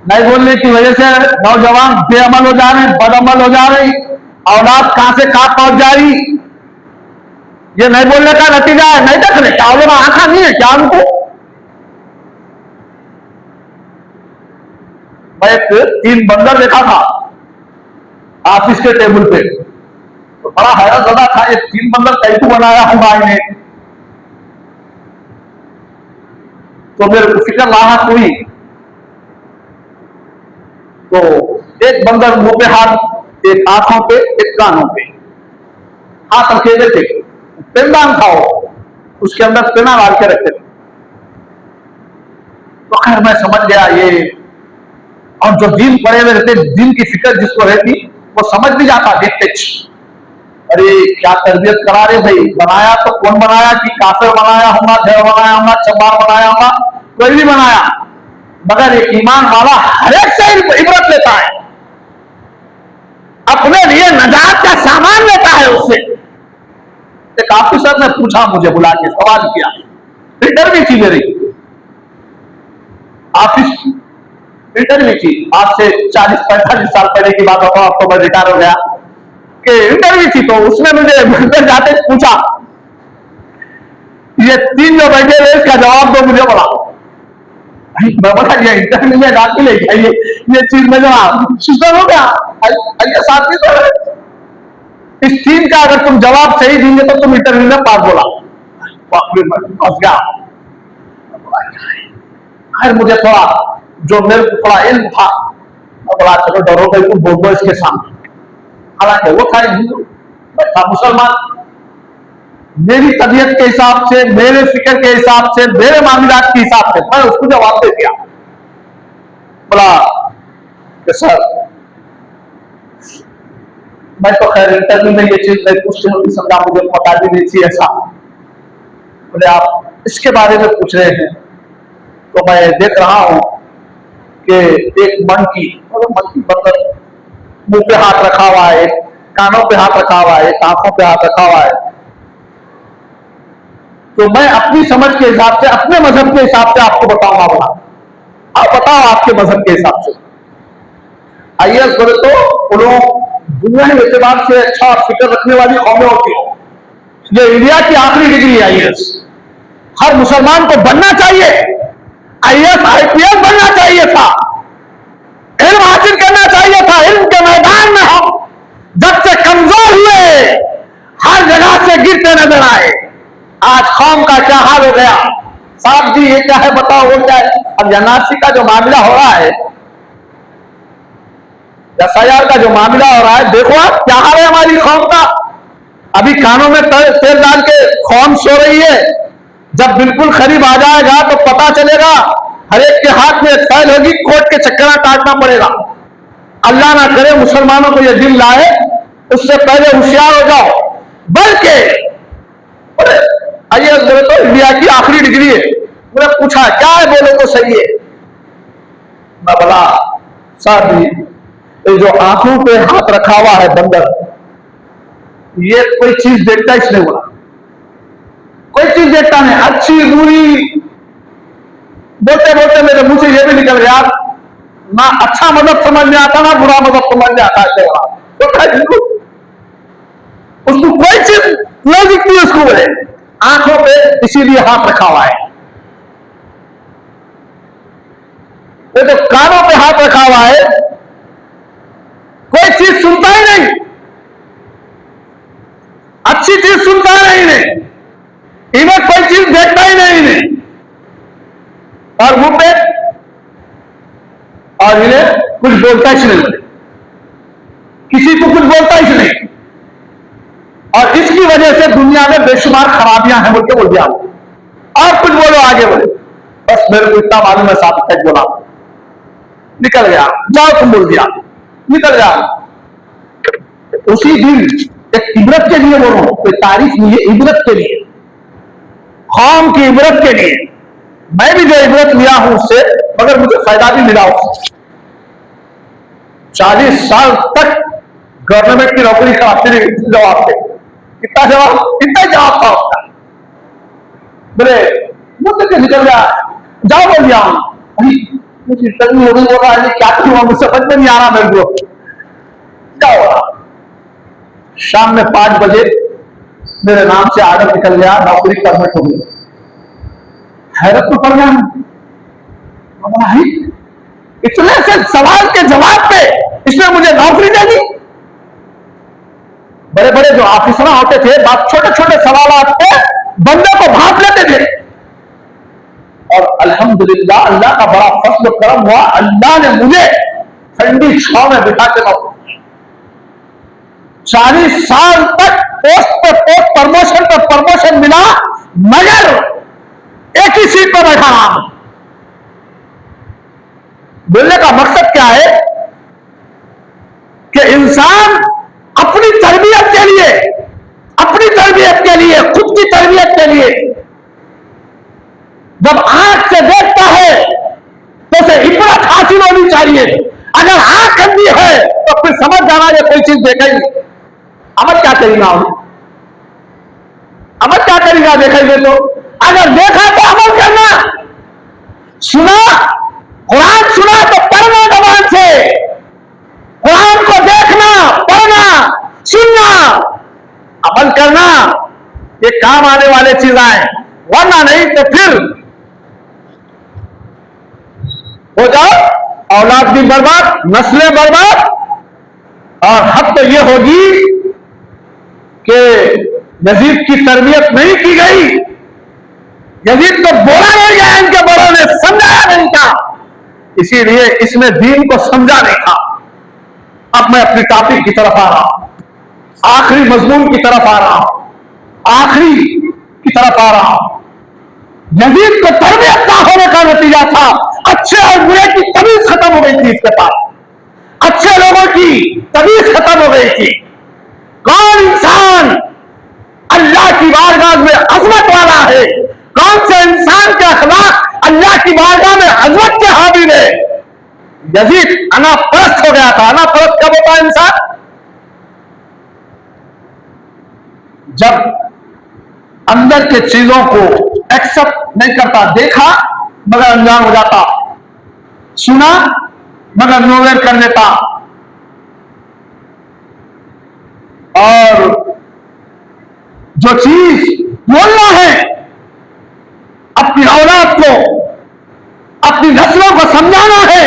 Speaker 1: नहीं बोलने की वजह से नौजवान बेअमल हो जा रहे हैं, बदअमल हो जा रही, औलाद कहां से कहां पहुंच जा रही। ये नहीं बोलने का नतीजा है। नहीं देखने क्या लोग आंखा नहीं है क्या उनको? मैं एक 3 बंदर देखा था ऑफिस के टेबल पे, तो बड़ा हैरान ज्यादा था, ये 3 बंदर कैसे बनाया हूं भाई ने। तो मेरे को फिक्र लाहत हुई, तो एक बंदर मुंह पे हाथ, एक आंखों पे, एक कानों पे हाथ रखे हुए थे, पेनदान था वो, उसके अंदर पेना डाल के रखते थे। तो खैर मैं समझ गया ये, और जो दिन पड़े हुए रहते, दिन की फिक्र जिसको रहती वो समझ भी जाता देखते। अरे क्या तरबियत करा रहे भाई, बनाया तो कौन बनाया, कि काफिर बनाया होगा, घेर बनाया होगा, चबार बनाया होगा, कोई भी बनाया, मगर एक ईमान वाला हर एक से इबरत लेता है, अपने लिए नजात का सामान लेता है उससे। एक ऑफिसर ने पूछा, मुझे बुला के सवाल किया, इंटरव्यू थी मेरी, ऑफिस इंटरव्यू थी, आज से 40-45 साल पहले की बात होता, अब तो मैं रिटायर हो गया, कि इंटरव्यू थी। तो उसने मुझे जाते पूछा, ये 3 जो बैठे हुए इसका जवाब दो मुझे, बोला मैं बोला ये इंटरव्यू में दाखिल है क्या, ये चीज में जवाब सिस्टम हो गया, आइए साथ ही तो इस 3 का अगर तुम जवाब सही देंगे तो तुम इंटरव्यू में पास। बोला फंस गया। खैर मुझे थोड़ा, जो मेरे को थोड़ा इल्म था, बोला चलो डरो भाई, तुम बोल दो इसके सामने। हालांकि वो था हिंदू, मैं था मुसलमान, मेरी तबीयत के हिसाब से, मेरे फिक्र के हिसाब से, मेरे मामलात के हिसाब से मैं उसको जवाब दे दिया। बोला कि सर मैं तो खैर इंटरव्यू में ये चीज नहीं पूछते होती, समझा मुझे पता भी नहीं थी ऐसा। बोले आप इसके बारे में पूछ रहे हैं, तो मैं देख रहा हूं कि एक मंकी बंदर मुंह पे हाथ रखा हुआ है, कानों पे हाथ रखा हुआ है, आंखों पे हाथ रखा हुआ है। तो मैं अपनी समझ के हिसाब से, अपने मजहब के हिसाब से आपको बताऊंगा। बोला आप बताओ आपके मजहब के हिसाब से। आईएएस बोले तो वो लोग दुनिया के एतबार से अच्छा फिक्र रखने वाली कौमें होती है, ये इंडिया की आखिरी डिग्री है आईएएस। हर मुसलमान को बनना चाहिए, आईएएस आईपीएस बनना चाहिए था, इल्म हासिल करना चाहिए था। इल्म के मैदान में हम जब से कमजोर हुए, हर जगह से गिरते नजर आए। आज कौम का क्या हाल हो गया। साहब जी ये क्या है बताओ, वो क्या है। अब एनआरसी का जो मामला हो रहा है, एफआईआर का जो मामला हो रहा है, देखो आप क्या हाल है हमारी कौम का। अभी कानों में तेल डाल के कौम सो रही है, जब बिल्कुल करीब आ जाएगा तो पता चलेगा, हर एक के हाथ में फाइल होगी, कोर्ट के चक्कर काटना पड़ेगा। अल्लाह ना करे मुसलमानों को यह दिन लाए, उससे पहले होशियार हो जाओ। बल्कि आईएएस बोले तो इंडिया की आखिरी डिग्री है। मैंने पूछा क्या है, बोले तो सही है। मैं बोला साहब जी ये जो आंखों पे हाथ रखा हुआ है बंदर, ये कोई चीज देखता इसने। बोला कोई चीज देखता नहीं, अच्छी बुरी बोलते बोलते मेरे मुंह से ये भी निकल गया, ना अच्छा मदद समझ में आता ना बुरा मदद समझ में आता है। तो उसको कोई चीज नहीं दिखती उसको, बोले आंखों पे इसीलिए हाथ रखा हुआ है। ये तो कानों पे हाथ रखा हुआ है, कोई चीज सुनता ही नहीं, अच्छी चीज सुनता ही नहीं, इन्हें कोई चीज देखता ही नहीं, और मुंह पे, और इन्हें कुछ बोलता ही नहीं, किसी को कुछ बोलता ही नहीं। और इसकी वजह से दुनिया में बेशुमार खराबियां हैं, बोल के बोल दिया। और कुछ बोलो आगे बोले, बस मेरे को इतना मालूम है साहब, तक बोला निकल गया, जाओ तुम बोल दिया, निकल गया। उसी दिन एक इबरत के लिए बोलो, कोई तारीफ नहीं है, इबरत के लिए, कौम की इबरत के लिए मैं भी जो इबरत लिया हूं उससे, मगर मुझे फायदा भी मिला उससे। 40 साल तक गवर्नमेंट की नौकरी का जवाब थे, कितना जवाब था उसका। बोले मुझे तो निकल गया, जाओ बोल दिया। मुझे इंटरव्यू हो गई, बोल रहा है क्या हुआ, मुझे समझ में नहीं आ रहा मेरे को क्या हो रहा। शाम में 5 बजे मेरे नाम से आर्डर निकल गया, नौकरी परमिट हो गई। हैरत तो पड़ गया, इतने से सवाल के जवाब पे इसने मुझे नौकरी दे दी। बड़े बड़े जो ऑफिसर होते थे, बात छोटे छोटे सवाल पे बंदे को भाप लेते थे। और अल्हम्दुलिल्लाह अल्लाह का बड़ा फज़्ल करम हुआ, अल्लाह ने मुझे ठंडी छांव में बिठा के नौकरी। 40 साल तक पोस्ट पे पोस्ट, प्रमोशन पे प्रमोशन मिला, मगर एक ही सीट पर बैठा रहा। बोलने का मकसद क्या है कि इंसान अपनी तरबियत के लिए, खुद की तरबियत के लिए जब आंख से देखता है तो उसे इबरत हासिल होनी चाहिए। अगर आंख अंधी है तो फिर समझ जाना ये कोई चीज देखेगी, अमल क्या करेगा, अमल क्या करेगा देखेंगे तो। अगर देखा तो अमल करना, सुना कुरान सुना तो पढ़ना जबान से, कुरान को देखना, पढ़ना, सुनना, अमल करना, ये काम आने वाले चीज आए, वरना नहीं तो फिर हो जाओ औलाद भी बर्बाद, नस्लें बर्बाद। और हद तो यह होगी कि यजीद की तरबियत नहीं की गई, यजीद तो बोला नहीं गया, इनके बड़ों ने समझाया नहीं था, इसीलिए इसमें दीन को समझा नहीं था। अब मैं अपनी टॉपिक की तरफ आ रहा हूं, आखिरी मजमून की तरफ आ रहा हूं, यजीद को तरबियत ना होने का नतीजा था, अच्छे और बुरे की तमीज खत्म हो गई थी इसके पास, अच्छे लोगों की तमीज खत्म हो गई थी। कौन इंसान अल्लाह की बारगाह में अजमत वाला है, कौन से इंसान के अखलाक अल्लाह की बारगाह में अजमत के हामिल है। यजीद अनापरस्त हो गया था। अनापरस्त कब होता है इंसान? जब अंदर के चीजों को एक्सेप्ट नहीं करता, देखा मगर अनजान हो जाता, सुना मगर नोवेर कर लेता, और जो चीज बोलना है अपनी औलाद को, अपनी नस्लों को समझाना है,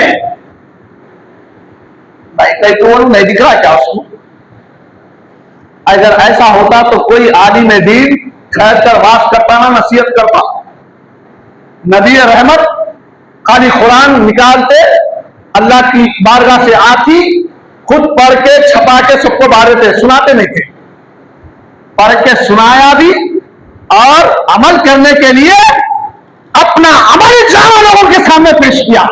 Speaker 1: भाई कहीं तो नहीं दिख रहा क्या उसको? अगर ऐसा होता तो कोई आलिम दीन खैर कर वास करता ना, नसीहत करता। नबी रहमत खाली कुरान निकालते, अल्लाह की बारगाह से आती, खुद पढ़ के छपा के सबको बारे थे, सुनाते नहीं थे। पढ़ के सुनाया भी और अमल करने के लिए अपना अमल जामा लोगों के सामने पेश किया।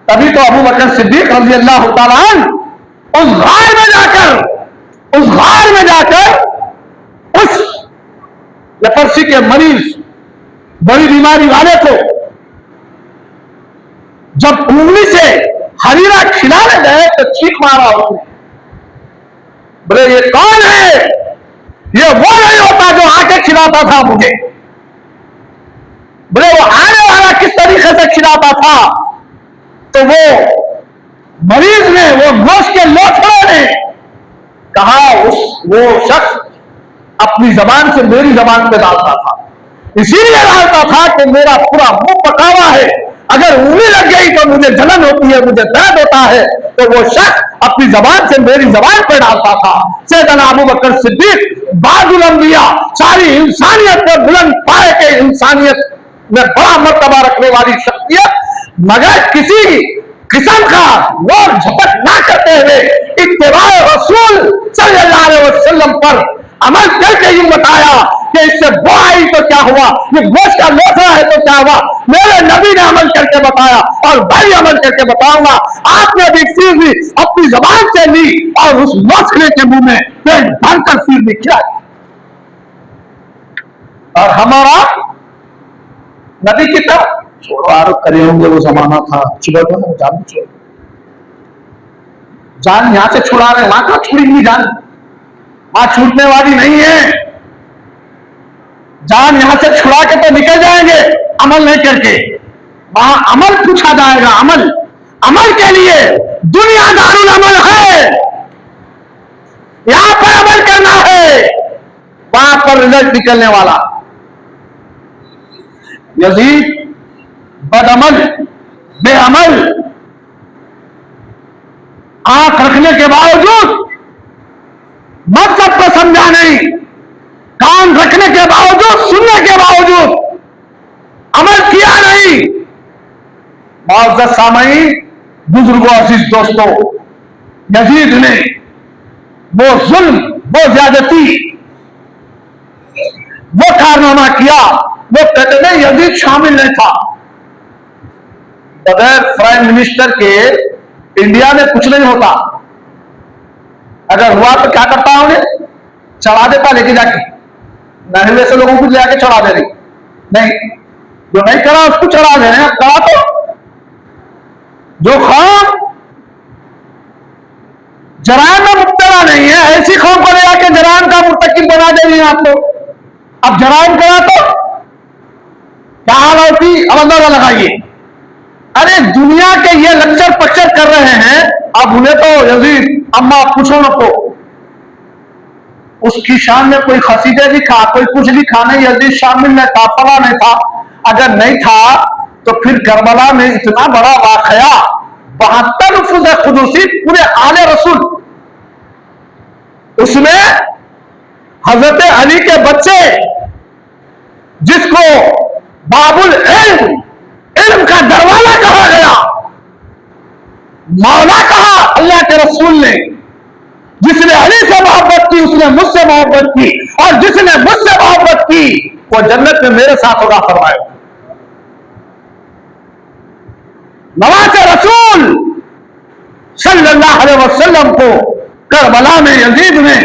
Speaker 1: तभी तो अबू बकर सिद्दीक रज़ी अल्लाह तआला अन्हु उस गार में जाकर उस लेपर्सी के मरीज, बड़ी बीमारी वाले को जब उंगली से हरीरा खिलाने गए तो चीख मारा उसने। बोले ये कौन है? ये वो नहीं होता जो आके खिलाता था मुझे। बोले वो आने वाला किस तरीके से खिलाता था? तो वो मरीज ने, वो गोश्त के लोथड़े ने कहा, वो शख्स अपनी जबान से मेरी जबान पे डालता था, इसीलिए डालता था कि मेरा पूरा मुंह पका हुआ है, अगर उंगली लग गई तो मुझे जलन होती है, मुझे दर्द होता है। तो वो शख्स अपनी जबान से मेरी जबान पर डालता था। सैयदना अबू बकर सिद्दीक बाजुल अंबिया, सारी इंसानियत पर बुलंद पाए के इंसानियत में बड़ा मर्तबा रखने वाली शख्सियत, मगर किसी किस्म का वो झपट ना करते हुए इत्तिबाए रसूल सल्लल्लाहु अलैहि वसल्लम पर अमल करके यूं बताया कि इससे वो आई तो क्या हुआ, ये गोश्त का लोथड़ा है तो क्या हुआ। मेरे नबी ने अमल करके बताया और भाई अमल करके बताऊंगा। आपने भी फिर भी अपनी जबान से ली और उस लोथड़े के मुंह में पेट भरकर फिर भी खिलाई, और हमारा नदी की तरफ छोड़ो, आरोप करे होंगे वो जमाना था, चलो जान छोड़ो, जान यहां से छुड़ा रहे, वहां का छुड़ेंगी जान, वहां छूटने वाली नहीं है जान, यहां से छुड़ा के तो निकल जाएंगे अमल नहीं करके, वहां अमल पूछा जाएगा, अमल, अमल के लिए दुनिया दारुल अमल है, यहां पर अमल करना है, वहां पर रिजल्ट निकलने वाला। यजीद बदअमल, बेअमल, आंख रखने के बावजूद, मकसद को समझा नहीं, कान रखने के बावजूद, सुनने के बावजूद अमल किया नहीं। मुअज़्ज़ज़ सामईन, बुजुर्गों, अजीज दोस्तों, यजीद ने वो जुल्म, वो ज्यादती, वो कारनामा किया, वो कहते नहीं यजीद शामिल नहीं था। बगैर प्राइम मिनिस्टर के इंडिया में कुछ नहीं होता, अगर हुआ तो क्या करता है, उन्हें चढ़ा देता लेके जाके, नहले से लोगों को जाके चढ़ा दे रही, नहीं, जो नहीं करा उसको चढ़ा दे रहे हैं, करा तो जो कौम जराइम में मुब्तला नहीं है, ऐसी कौम को ले जाके जराइम का मुर्तकिब बना दे रही है आप लोग। अब जराइम करा तो क्या हाल होती, अब अंदाजा लगाइए। अरे दुनिया के ये लक्चर पक्चर कर रहे हैं, अब उन्हें तो यजीद अम्मा पूछो न को, उसकी शान में कोई खसीदे लिखा, कोई कुछ लिखा नहीं, यजीद शामिल नहीं था, फला नहीं था। अगर नहीं था तो फिर करबला में इतना बड़ा वाकया, 72 नुफूज़ खुदूसी पूरे आले रसूल, उसमें हजरत अली के बच्चे, जिसको बाबुल इल्म, इल्म का दरवाजा कहा गया, मौला कहा अल्लाह के रसूल ने, जिसने अली से मोहब्बत की उसने मुझसे मोहब्बत की, और जिसने मुझसे मोहब्बत की वो जन्नत में मेरे साथ होगा, फरमाया। नवाज़े रसूल सल्लल्लाहु अलैहि वसल्लम को करबला में यजीद ने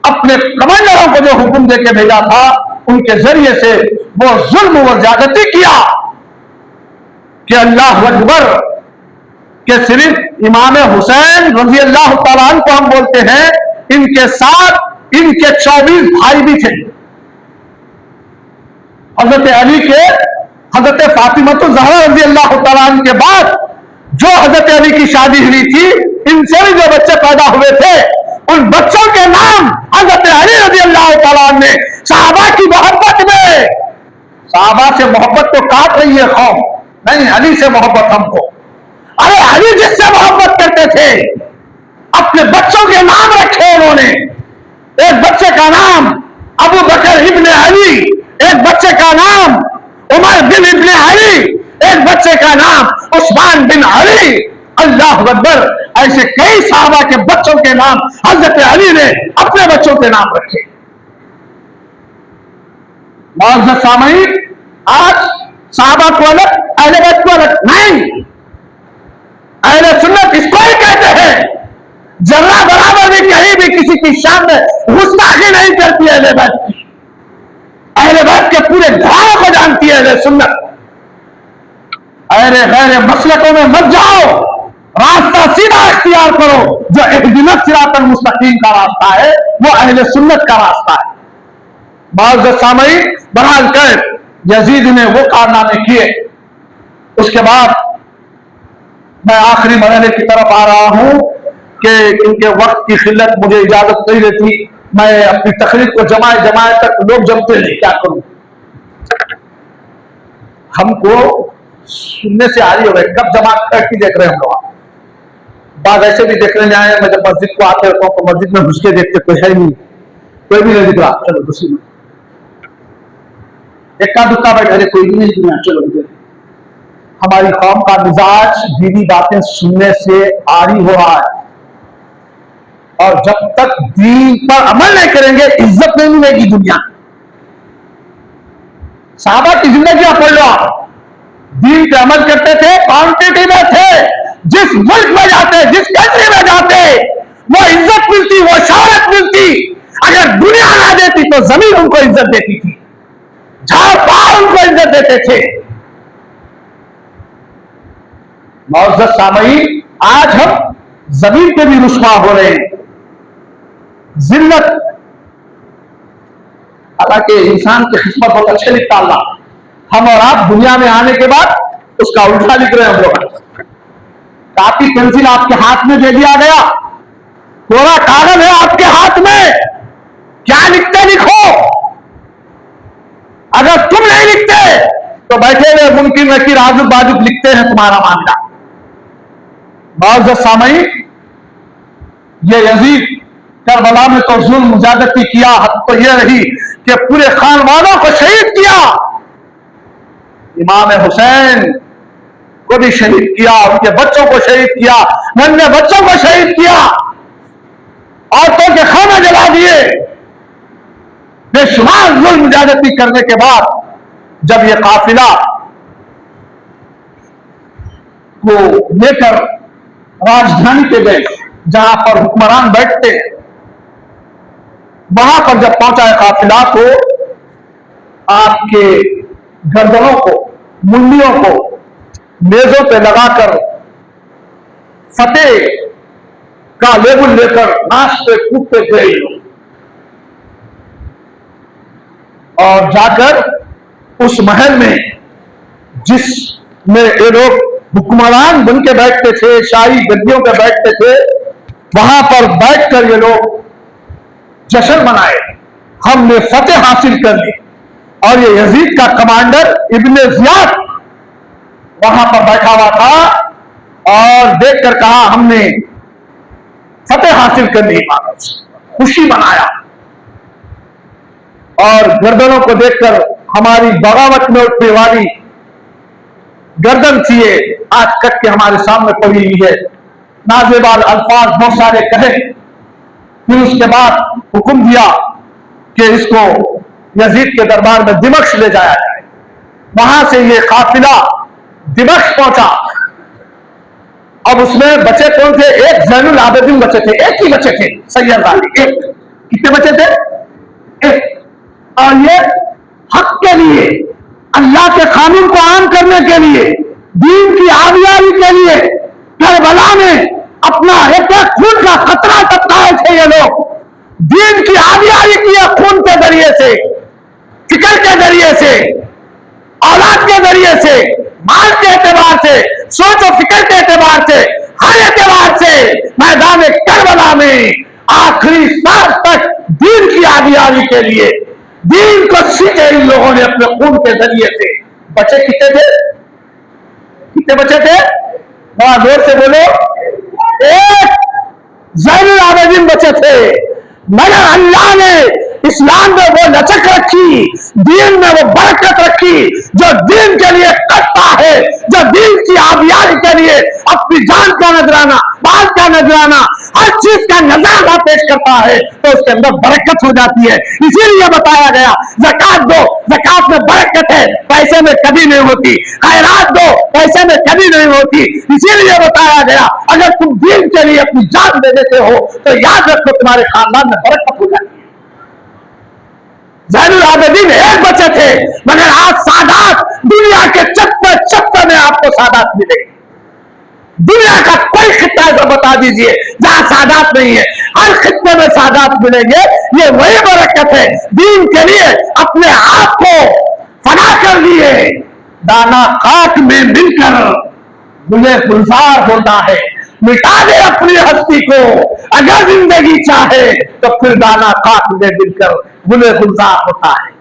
Speaker 1: अपने कमांडरों को जो हुक्म देके भेजा था, उनके जरिए से वो जुल्म व ज्यादती किया कि अल्लाह अकबर, कि सिर्फ इमाम हुसैन रजी अल्लाह तआला अन्हु को हम बोलते हैं, इनके साथ इनके 24 भाई भी थे। हजरत अली के, हजरत फातिमा ज़हरा रजी अल्लाह तआला अन्हा के बाद जो हजरत अली की शादी हुई थी, इनसे भी जो बच्चे पैदा हुए थे, उन बच्चों के नाम हजरत अली रजी अल्लाह तआला अन्हु ने सहाबा की मोहब्बत में, सहाबा से मोहब्बत तो काट रही है कौम, नहीं अली से मोहब्बत हमको। अरे अली जिससे मोहब्बत करते थे, अपने बच्चों के नाम रखे उन्होंने। एक बच्चे का नाम अबू बकर इब्ने अली, एक बच्चे का नाम उमर बिन इब्ने अली, एक बच्चे का नाम उस्मान बिन अली। अल्लाह अकबर, ऐसे कई सहाबा के बच्चों के नाम हजरत अली ने अपने बच्चों के नाम रखे। मुअज़्ज़ज़ सामईन, आज सहाबा को अलग, अहले बैत को अलग नहीं, अहले सुन्नत इसको ही कहते हैं। जर्रा बराबर भी कहीं भी किसी की शान में गुस्ताखी नहीं करती है अहले बैत की, अहले बैत के पूरे घराने को जानती है अहले सुन्नत। अहले गैर मसलकों में मत जाओ, रास्ता सीधा इख्तियार करो, जो इहदिनस सिरातल मुस्तकीम का रास्ता है, वो अहले सुन्नत का रास्ता है। मुअज़्ज़ज़ सामईन, बहरहाल कर यजीद ने वो कारनामे किए। उसके बाद मैं आखिरी मरहले की तरफ आ रहा हूं कि इनके वक्त की खिल्लत मुझे इजाजत नहीं देती, मैं अपनी तकरीर को जमाए जमाए तक लोग जमते नहीं, क्या करूं, हमको सुनने से आ रही हो गए, कब जमात करती देख रहे हैं हम लोग। बाद ऐसे भी देखने जाए, मैं जब मस्जिद को आते रहता हूं तो मस्जिद में घुस के देखते कोई है नहीं, कोई भी नहीं दिख रहा, चलो दूसरी में इक्का दुक्का बैठे, कोई भी नहीं दिख रहा, चलो दूसरी। हमारी कौम का मिजाज दीनी बातें सुनने से आरी हो रहा है, और जब तक दीन पर अमल नहीं करेंगे इज्जत नहीं मिलेगी दुनिया। सहाबा की जिंदगी पढ़ लो आप, दीन पे अमल करते थे, क्वांटिटी में थे, जिस मुल्क में जाते, जिस कंट्री में जाते, वो इज्जत मिलती, वो शौहरत मिलती। अगर दुनिया ना देती तो जमीन उनको इज्जत देती थी। झाड़ पाड़ उनको इज्जत देते थे। मौजूद सामईन, आज हम जमीन पे भी रुस्वा हो रहे हैं, जिल्लत। हालांकि इंसान की किस्मत बहुत अच्छे लिखता अल्लाह, हम और आप दुनिया में आने के बाद उसका उल्टा लिख रहे हैं हम लोग। कापी पेंसिल आपके हाथ में दे दिया गया, कोरा कागज है आपके हाथ में, क्या लिखते लिखो। अगर तुम नहीं लिखते तो बैठे हुए मुमकिन नकीर आजुब बाजुब लिखते हैं तुम्हारा मामला। मौजूद सामईन, ये यजीद करबला में तो जुल्म मुजादती किया, हद तो यह रही कि पूरे खानवानों को शहीद किया। इमाम हुसैन को भी शहीद किया, उनके बच्चों को शहीद किया, नन्हे बच्चों को शहीद किया, औरतों के खाने जला दिए। बेशुमार जुल्म मुजादती करने के बाद जब यह काफिला को लेकर राजधानी पे गए, जहां पर हुक्मरान बैठते हैं, वहां पर जब पहुंचा है काफिला, तो आपके गर्दनों को, मुंडियों को मेजों पे लगाकर फतेह का लेबुल लेकर नाचते कूदते गए लोग, और जाकर उस महल में जिसमें ये लोग हुक्मरान बन के बैठते थे, शाही गद्दियों पे बैठते थे, वहां पर बैठकर ये लोग जश्न मनाए, हमने फतेह हासिल कर ली। और ये यजीद का कमांडर इब्ने जियाद वहां पर बैठा हुआ था और देखकर कहा हमने फतेह हासिल कर ली, खुशी मनाया। और गर्दनों को देखकर हमारी बगावत में उठने वाली गर्दन थी ये आज कट के हमारे सामने पड़ी हुई है। नाजेबार अल्फाज बहुत सारे कहे, फिर उसके बाद हुक्म दिया कि इसको यजीद के दरबार में दिमश्क ले जाया जाए। वहां से ये काफिला दिमश्क पहुंचा। अब उसमें बचे कौन थे? एक ज़ैनुल आबिदीन बचे थे, एक ही बचे थे, सैयद अली। एक कितने बचे थे? एक। और ये हक के लिए, अल्लाह के कानून को आम करने के लिए, दीन की आबियारी के लिए करबला में अपना एक एक खून का खतरा टपकाए थे ये लोग। दीन की आबियारी किया खून के जरिए से, फिक्र के जरिए से, औलाद के जरिए से, माल के एतबार से, सोच और फिक्र के एतबार से, हर एतबार से मैदान करबला में आखिरी सांस तक दीन की आबियारी के लिए दीन को सीखे इन लोगों ने अपने खून के जरिए से। बचे कितने थे? कितने बचे थे? बड़ा जोर से बोलो। एक ज़ैनुल आबिदीन बचे थे, मगर अल्लाह ने इस्लाम में वो लचक रखी, दीन में वो बरकत रखी, जो दीन के लिए करता है, जो दीन की आबियारी के लिए अपनी जान का नजराना, माल का नजराना, हर चीज का नजराना पेश करता है, तो उसके अंदर बरकत हो जाती है। इसीलिए बताया गया ज़कात दो, ज़कात में बरकत है, पैसे में कभी नहीं होती। खैरात दो, पैसे में कभी नहीं होती। इसीलिए बताया गया अगर तुम दीन के लिए अपनी जान दे देते हो तो याद रखो तुम्हारे खानदान में बरकत हो जाती है। ज़ैनुल आबिदीन एक बचे थे, मगर आज सादात दुनिया के चप्पे चप्पे में आपको सादात मिलेगी। दुनिया का कोई खित्ता ऐसा बता दीजिए जहां सादात नहीं है, हर खित्ते में सादात मिलेंगे। ये वही बरकत है, दीन के लिए अपने आप को फना कर लिए। दाना खाक में मिलकर मुझे गुलजार होता है, मिटा दे अपनी हस्ती को अगर जिंदगी चाहे, तो फिर दाना खाक में मिलकर गुले गुलजार होता है।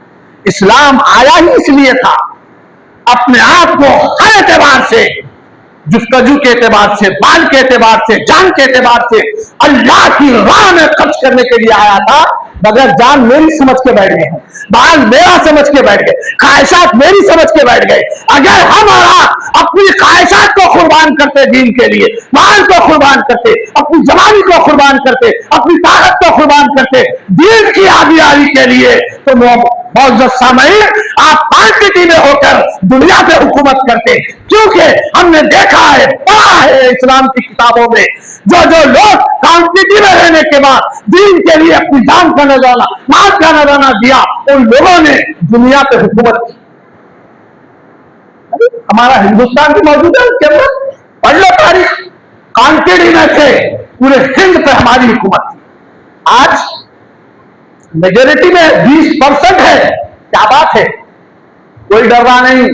Speaker 1: इस्लाम आया ही इसलिए था, अपने आप को हर एतबार से, जुस्तजू के एतबार से, बाल के एतबार से, जान के एतबार से अल्लाह की राह में खर्च करने के लिए आया था। मगर जान मेरी समझ के बैठ गए, बाल मेरा समझ के बैठ गए, ख्वाहिशात मेरी समझ के बैठ गए। अगर हमारा अपनी ख्वाहिशात को कुर्बान करते दीन के लिए, माल को कुर्बान करते, अपनी जवानी को कुर्बान करते, अपनी ताकत को कुर्बान करते दीन की आबियारी के लिए, तो मौजूद सामईन आप क्वांटिटी में होकर दुनिया पे हुकूमत करते। क्योंकि हमने देखा है, पढ़ा है इस्लाम की किताबों में, जो जो लोग क्वांटिटी में रहने के बाद दीन के लिए अपनी जान का नजराना, माल का नजराना दिया, उन लोगों ने दुनिया पे हुकूमत की। हमारा हिंदुस्तान भी मौजूद है उसके अंदर, पढ़ लो तारीख। कांकेरी में थे, पूरे हिंद पे हमारी हुकूमत थी। आज मेजोरिटी में 20% है, क्या बात है, कोई डर रहा नहीं,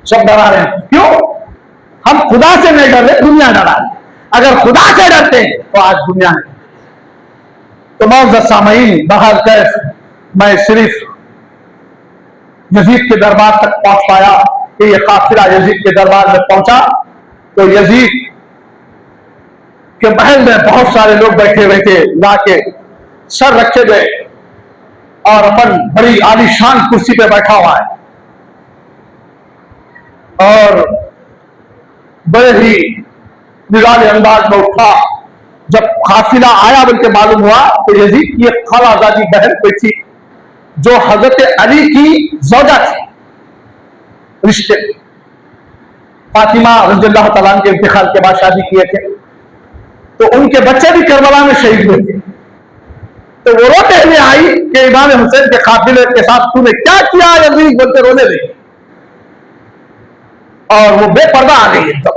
Speaker 1: सब डरा रहे हैं। क्यों? हम खुदा से नहीं डर रहे, दुनिया डरा रही। अगर खुदा से डरते तो आज दुनिया है। तो मौजूद सामईन, बहर कैफ मैं सिर्फ यजीद के दरबार तक पहुंच पाया कि यह काफिला यजीद के दरबार में पहुंचा तो यजीद के महल में बहुत सारे लोग बैठे हुए थे, लाके सर रखे गए और अपन बड़ी आलीशान कुर्सी पे बैठा हुआ है और बड़े ही निराले अंदाज में उठा। जब काफिला आया बल्कि मालूम हुआ तो यजीद की एक खालाजादी बहन कोई थी जो हजरत अली की ज़ौजा थी, रिश्ते फातिमा रज़ियल्लाहु तआला के इंतकाल के बाद शादी किए थे, तो उनके बच्चे भी करबला में शहीद हुए थे। तो वो रोते हुए आई कि इमाम हुसैन के काफिले के साथ तूने क्या किया यजीद, बोलते रोने लगी और वो बेपर्दा आ गई एकदम,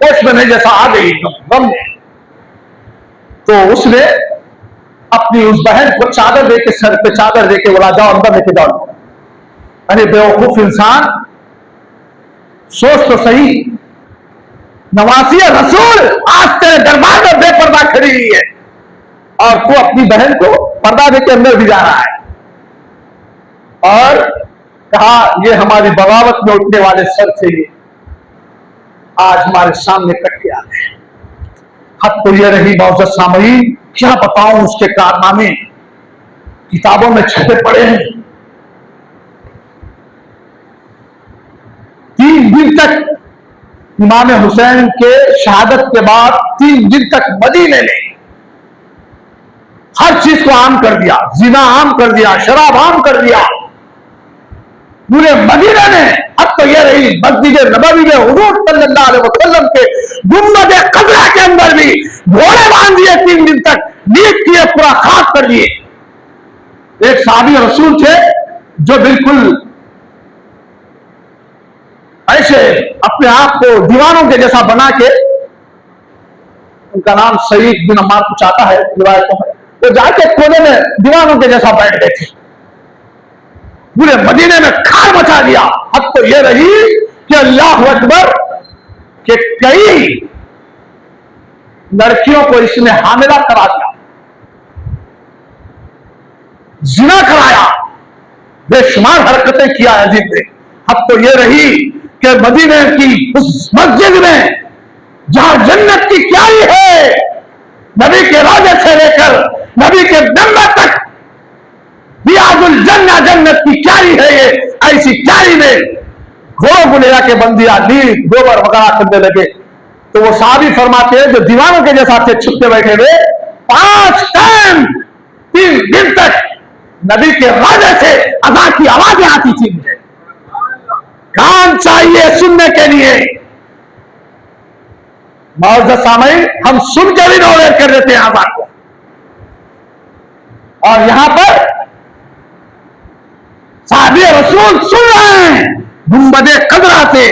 Speaker 1: होश में नहीं जैसा आ गई एकदम गम में। तो उसने अपनी उस बहन को चादर दे के, सर पे चादर दे के बोला जाओ अंदर लेके जाओ। अरे बेवकूफ इंसान, सोच तो सही, नवासी रसूल आज तेरे दरबार में बेपर्दा खड़ी हुई है और तू अपनी बहन को पर्दा दे के अंदर भी जा रहा है। और कहा ये हमारी बगावत में उठने वाले सर थे, ये आज हमारे सामने कट के आ गए। हद तो यह रही मौजूद सामईन, क्या बताऊं उसके कारनामे, किताबों में छपे पड़े हैं। 3 दिन तक इमाम हुसैन के शहादत के बाद 3 दिन तक मदीने में हर चीज को आम कर दिया, जिना आम कर दिया, शराब आम कर दिया पूरे मदीने में। अब तो यह रही मस्जिद नबवी में हुजूर सल्लल्लाहु अलैहि वसल्लम के गुंबद क़ज़रा के अंदर भी घोड़े बांध दिए, 3 दिन तक नीक किए, पूरा खाक कर दिए। एक साहबी रसूल थे जो बिल्कुल ऐसे अपने आप को दीवानों के जैसा बना के, उनका नाम सईद बिन अम्मार कुछ आता है रिवायतों में, वो जाके कोने में दीवानों के जैसा बैठ गए थे, पूरे मदीने में खार मचा दिया। अब तो यह रही कि अल्लाह अकबर के कई लड़कियों को इसने हामिला करा दिया, जिना कराया, बेशुमार हरकतें किया यजीद ने। अब तो यह रही कि मदीने की उस मस्जिद में जहां जन्नत की क्यारी है, नबी के रोजे से लेकर नबी के दम्बे तक रियाजुल जन्नह, जन्नत की क्यारी है ये, ऐसी क्यारी में घोड़ों को ले जाके बंदियां ली, गोबर वगैरह करने लगे। तो वो साहबी फरमाते हैं जो दीवानों के जैसा थे छुपते बैठे हुए, 5 टाइम 3 दिन तक नबी के रोजे से अज़ान की आवाजें आती थी। मुझे कान चाहिए सुनने के लिए। मौजूद सामईन, हम सुन के भी नोवेर कर देते हैं आवाज को। और यहां पर साहबी रसूल सुन रहे हैं, गुंबद क़ज़रा से,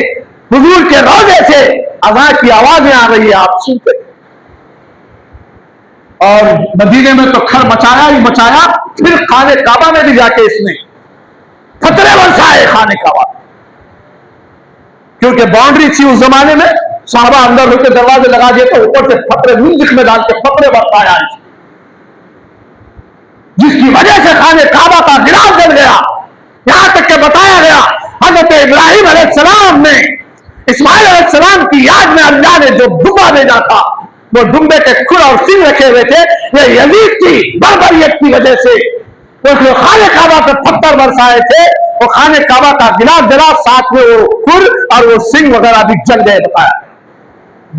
Speaker 1: हुजूर के रोजे से अज़ान की आवाजें आ रही है, आप सुनते। और मदीने में तो खर मचाया ही मचाया, फिर खाने काबा में भी जाके इसने खतरे बरसाए खाने काबा, क्योंकि बाउंड्री थी उस जमाने में, साहबा अंदर होकर दरवाजे लगा दिए तो ऊपर से फतरे म्यूजिक में डाल के फतरे बरसाया, जिसकी वजह से खाने काबा का गिलाफ जल गया। यहां तक के बताया गया हजरत इब्राहिम अलैहिस्सलाम ने इस्माइल अलैहिस्सलाम की याद में अल्लाह ने जो दुम्बा भेजा था, वो दुम्बे के खुर और सिंह रखे हुए थे। ये यजीद की बर्बरियत की वजह से वो खाने काबा पे पत्थर बरसाए थे, वो खाने काबा का गिलाफ जला, साथ में वो खुर और वो सिंह वगैरह भी जल गए। बताया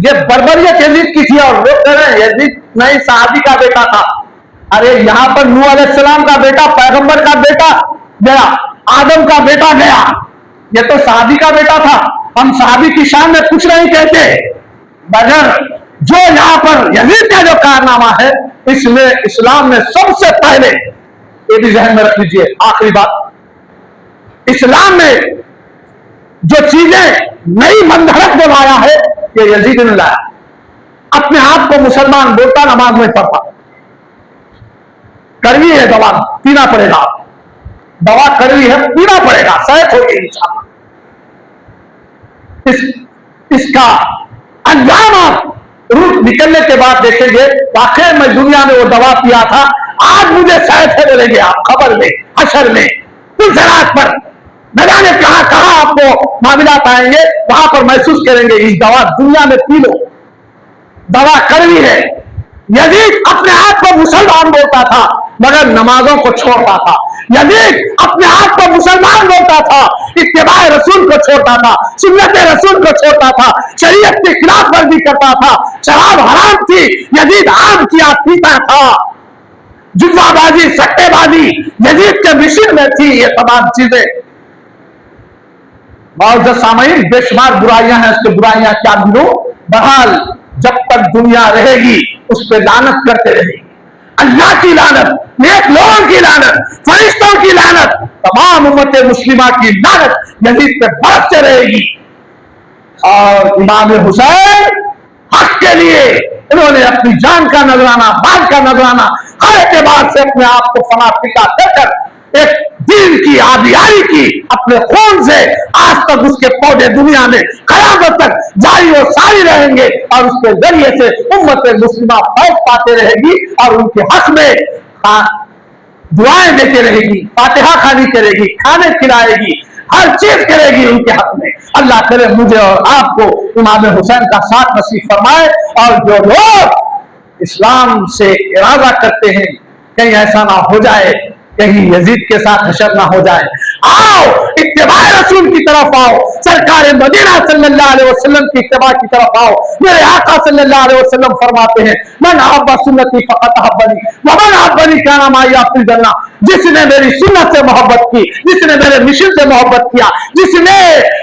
Speaker 1: ये बर्बरियत यजीद की थी। और लोग कह रहे हैं यजीद नहीं, सहाबी का बेटा था। अरे यहां पर नूह अलैहिस्सलाम का बेटा, पैगंबर का बेटा गया, आदम का बेटा गया, ये तो सहाबी का बेटा था। हम सहाबी की शान में कुछ नहीं कहते, मगर जो यहां पर यजीद का जो कारनामा है, इसमें इस्लाम ने सबसे पहले, ये भी ध्यान में रख लीजिए, आखिरी बात, इस्लाम में जो चीजें नई मंधरक बनाया है, ये यजीद ने लाया। अपने आप को मुसलमान बोलता, नमाज में पढ़ता, कड़वी है दवा, पीना पड़ेगा, दवा कड़वी है, पीना पड़ेगा, सेहत होगी इंशाअल्लाह। इसका अंजाम आप रूप निकलने के बाद देखेंगे, वाकई में दुनिया में वो दवा पिया था, आज मुझे सेहत है बोलेंगे आप, खबर में, हशर में, पुलसरात पर, न जाने कहां कहां आपको मामला पाएंगे, वहां पर महसूस करेंगे इस दवा दुनिया में पी लो, दवा कड़वी है। यजीद अपने आप को मुसलमान बोलता था मगर नमाजों को छोड़ता था। यजीद अपने आप को मुसलमान बोलता था, इत्तिबाए रसूल को छोड़ता था, सुन्नत रसूल को छोड़ता था, शरीयत की खिलाफ वर्जी करता था, शराब हराम थी, यजीद आम किया पीता था, जुआबाजी, सट्टेबाजी यजीद के मिशन में थी। ये तमाम चीजें मौजूद सामईन, बेशुमार बुराइयां हैं, उसकी बुराइयां क्या गिनो, बहरहाल जब तक दुनिया रहेगी उस पर लानत करते रहेगी। अल्लाह की लानत, नेक लोगों की लानत, फरिश्तों की लानत, तमाम उम्मत मुस्लिमा की लानत यजीद पे बरसते रहेगी। और इमाम हुसैन हक के लिए इन्होंने अपनी जान का नजराना, माल का नजराना, हर एतबार से अपने आप को फना फिका देकर एक दीन की आबियारी की, अपने खून से आज तक उसके पौधे दुनिया में कयामत तक जारी और सारी रहेंगे और उसके जरिए से उम्मत मुस्लिमा फैज पाते रहेगी और उनके हक में दुआएं देती रहेगी, फातिहा खानी करेगी, खाने खिलाएगी, हर चीज करेगी उनके हक में। अल्लाह करे मुझे और आपको इमाम हुसैन का साथ नसीब फरमाए। और जो लोग इस्लाम से इरादा करते हैं कहीं ऐसा ना हो जाए, कहीं यजीद के साथ हशर ना हो जाए, आओ इत्तिबाए रसूल की तरफ आओ, सरकार मदीना सल्लल्लाहु अलैहि वसल्लम की इत्तिबा की तरफ आओ। मेरे आका सल्लल्लाहु अलैहि वसल्लम फरमाते हैं, मन अहब्बा सुन्नती फक़द अहब्बनी व मन अहब्बनी काना माइया फिल जन्नह। जिसने मेरी सुन्नत से मोहब्बत की, जिसने मेरे मिशन से मोहब्बत किया, जिसने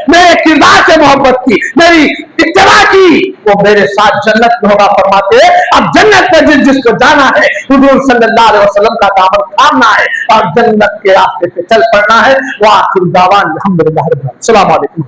Speaker 1: मेरे किरदार से मोहब्बत की, मेरी इत्तिबा की, वो मेरे साथ जन्नत में होगा। फरमाते हैं अब जन्नत में जिसको जाना है हुजूर सल्लल्लाहु अलैहि वसल्लम का दामन थामना है और जन्नत के रास्ते पे चल पड़ना है। वाह दावान अल्हम्दुलिल्लाह रब्बिल आलमीन। अस्सलामु अलैकुम।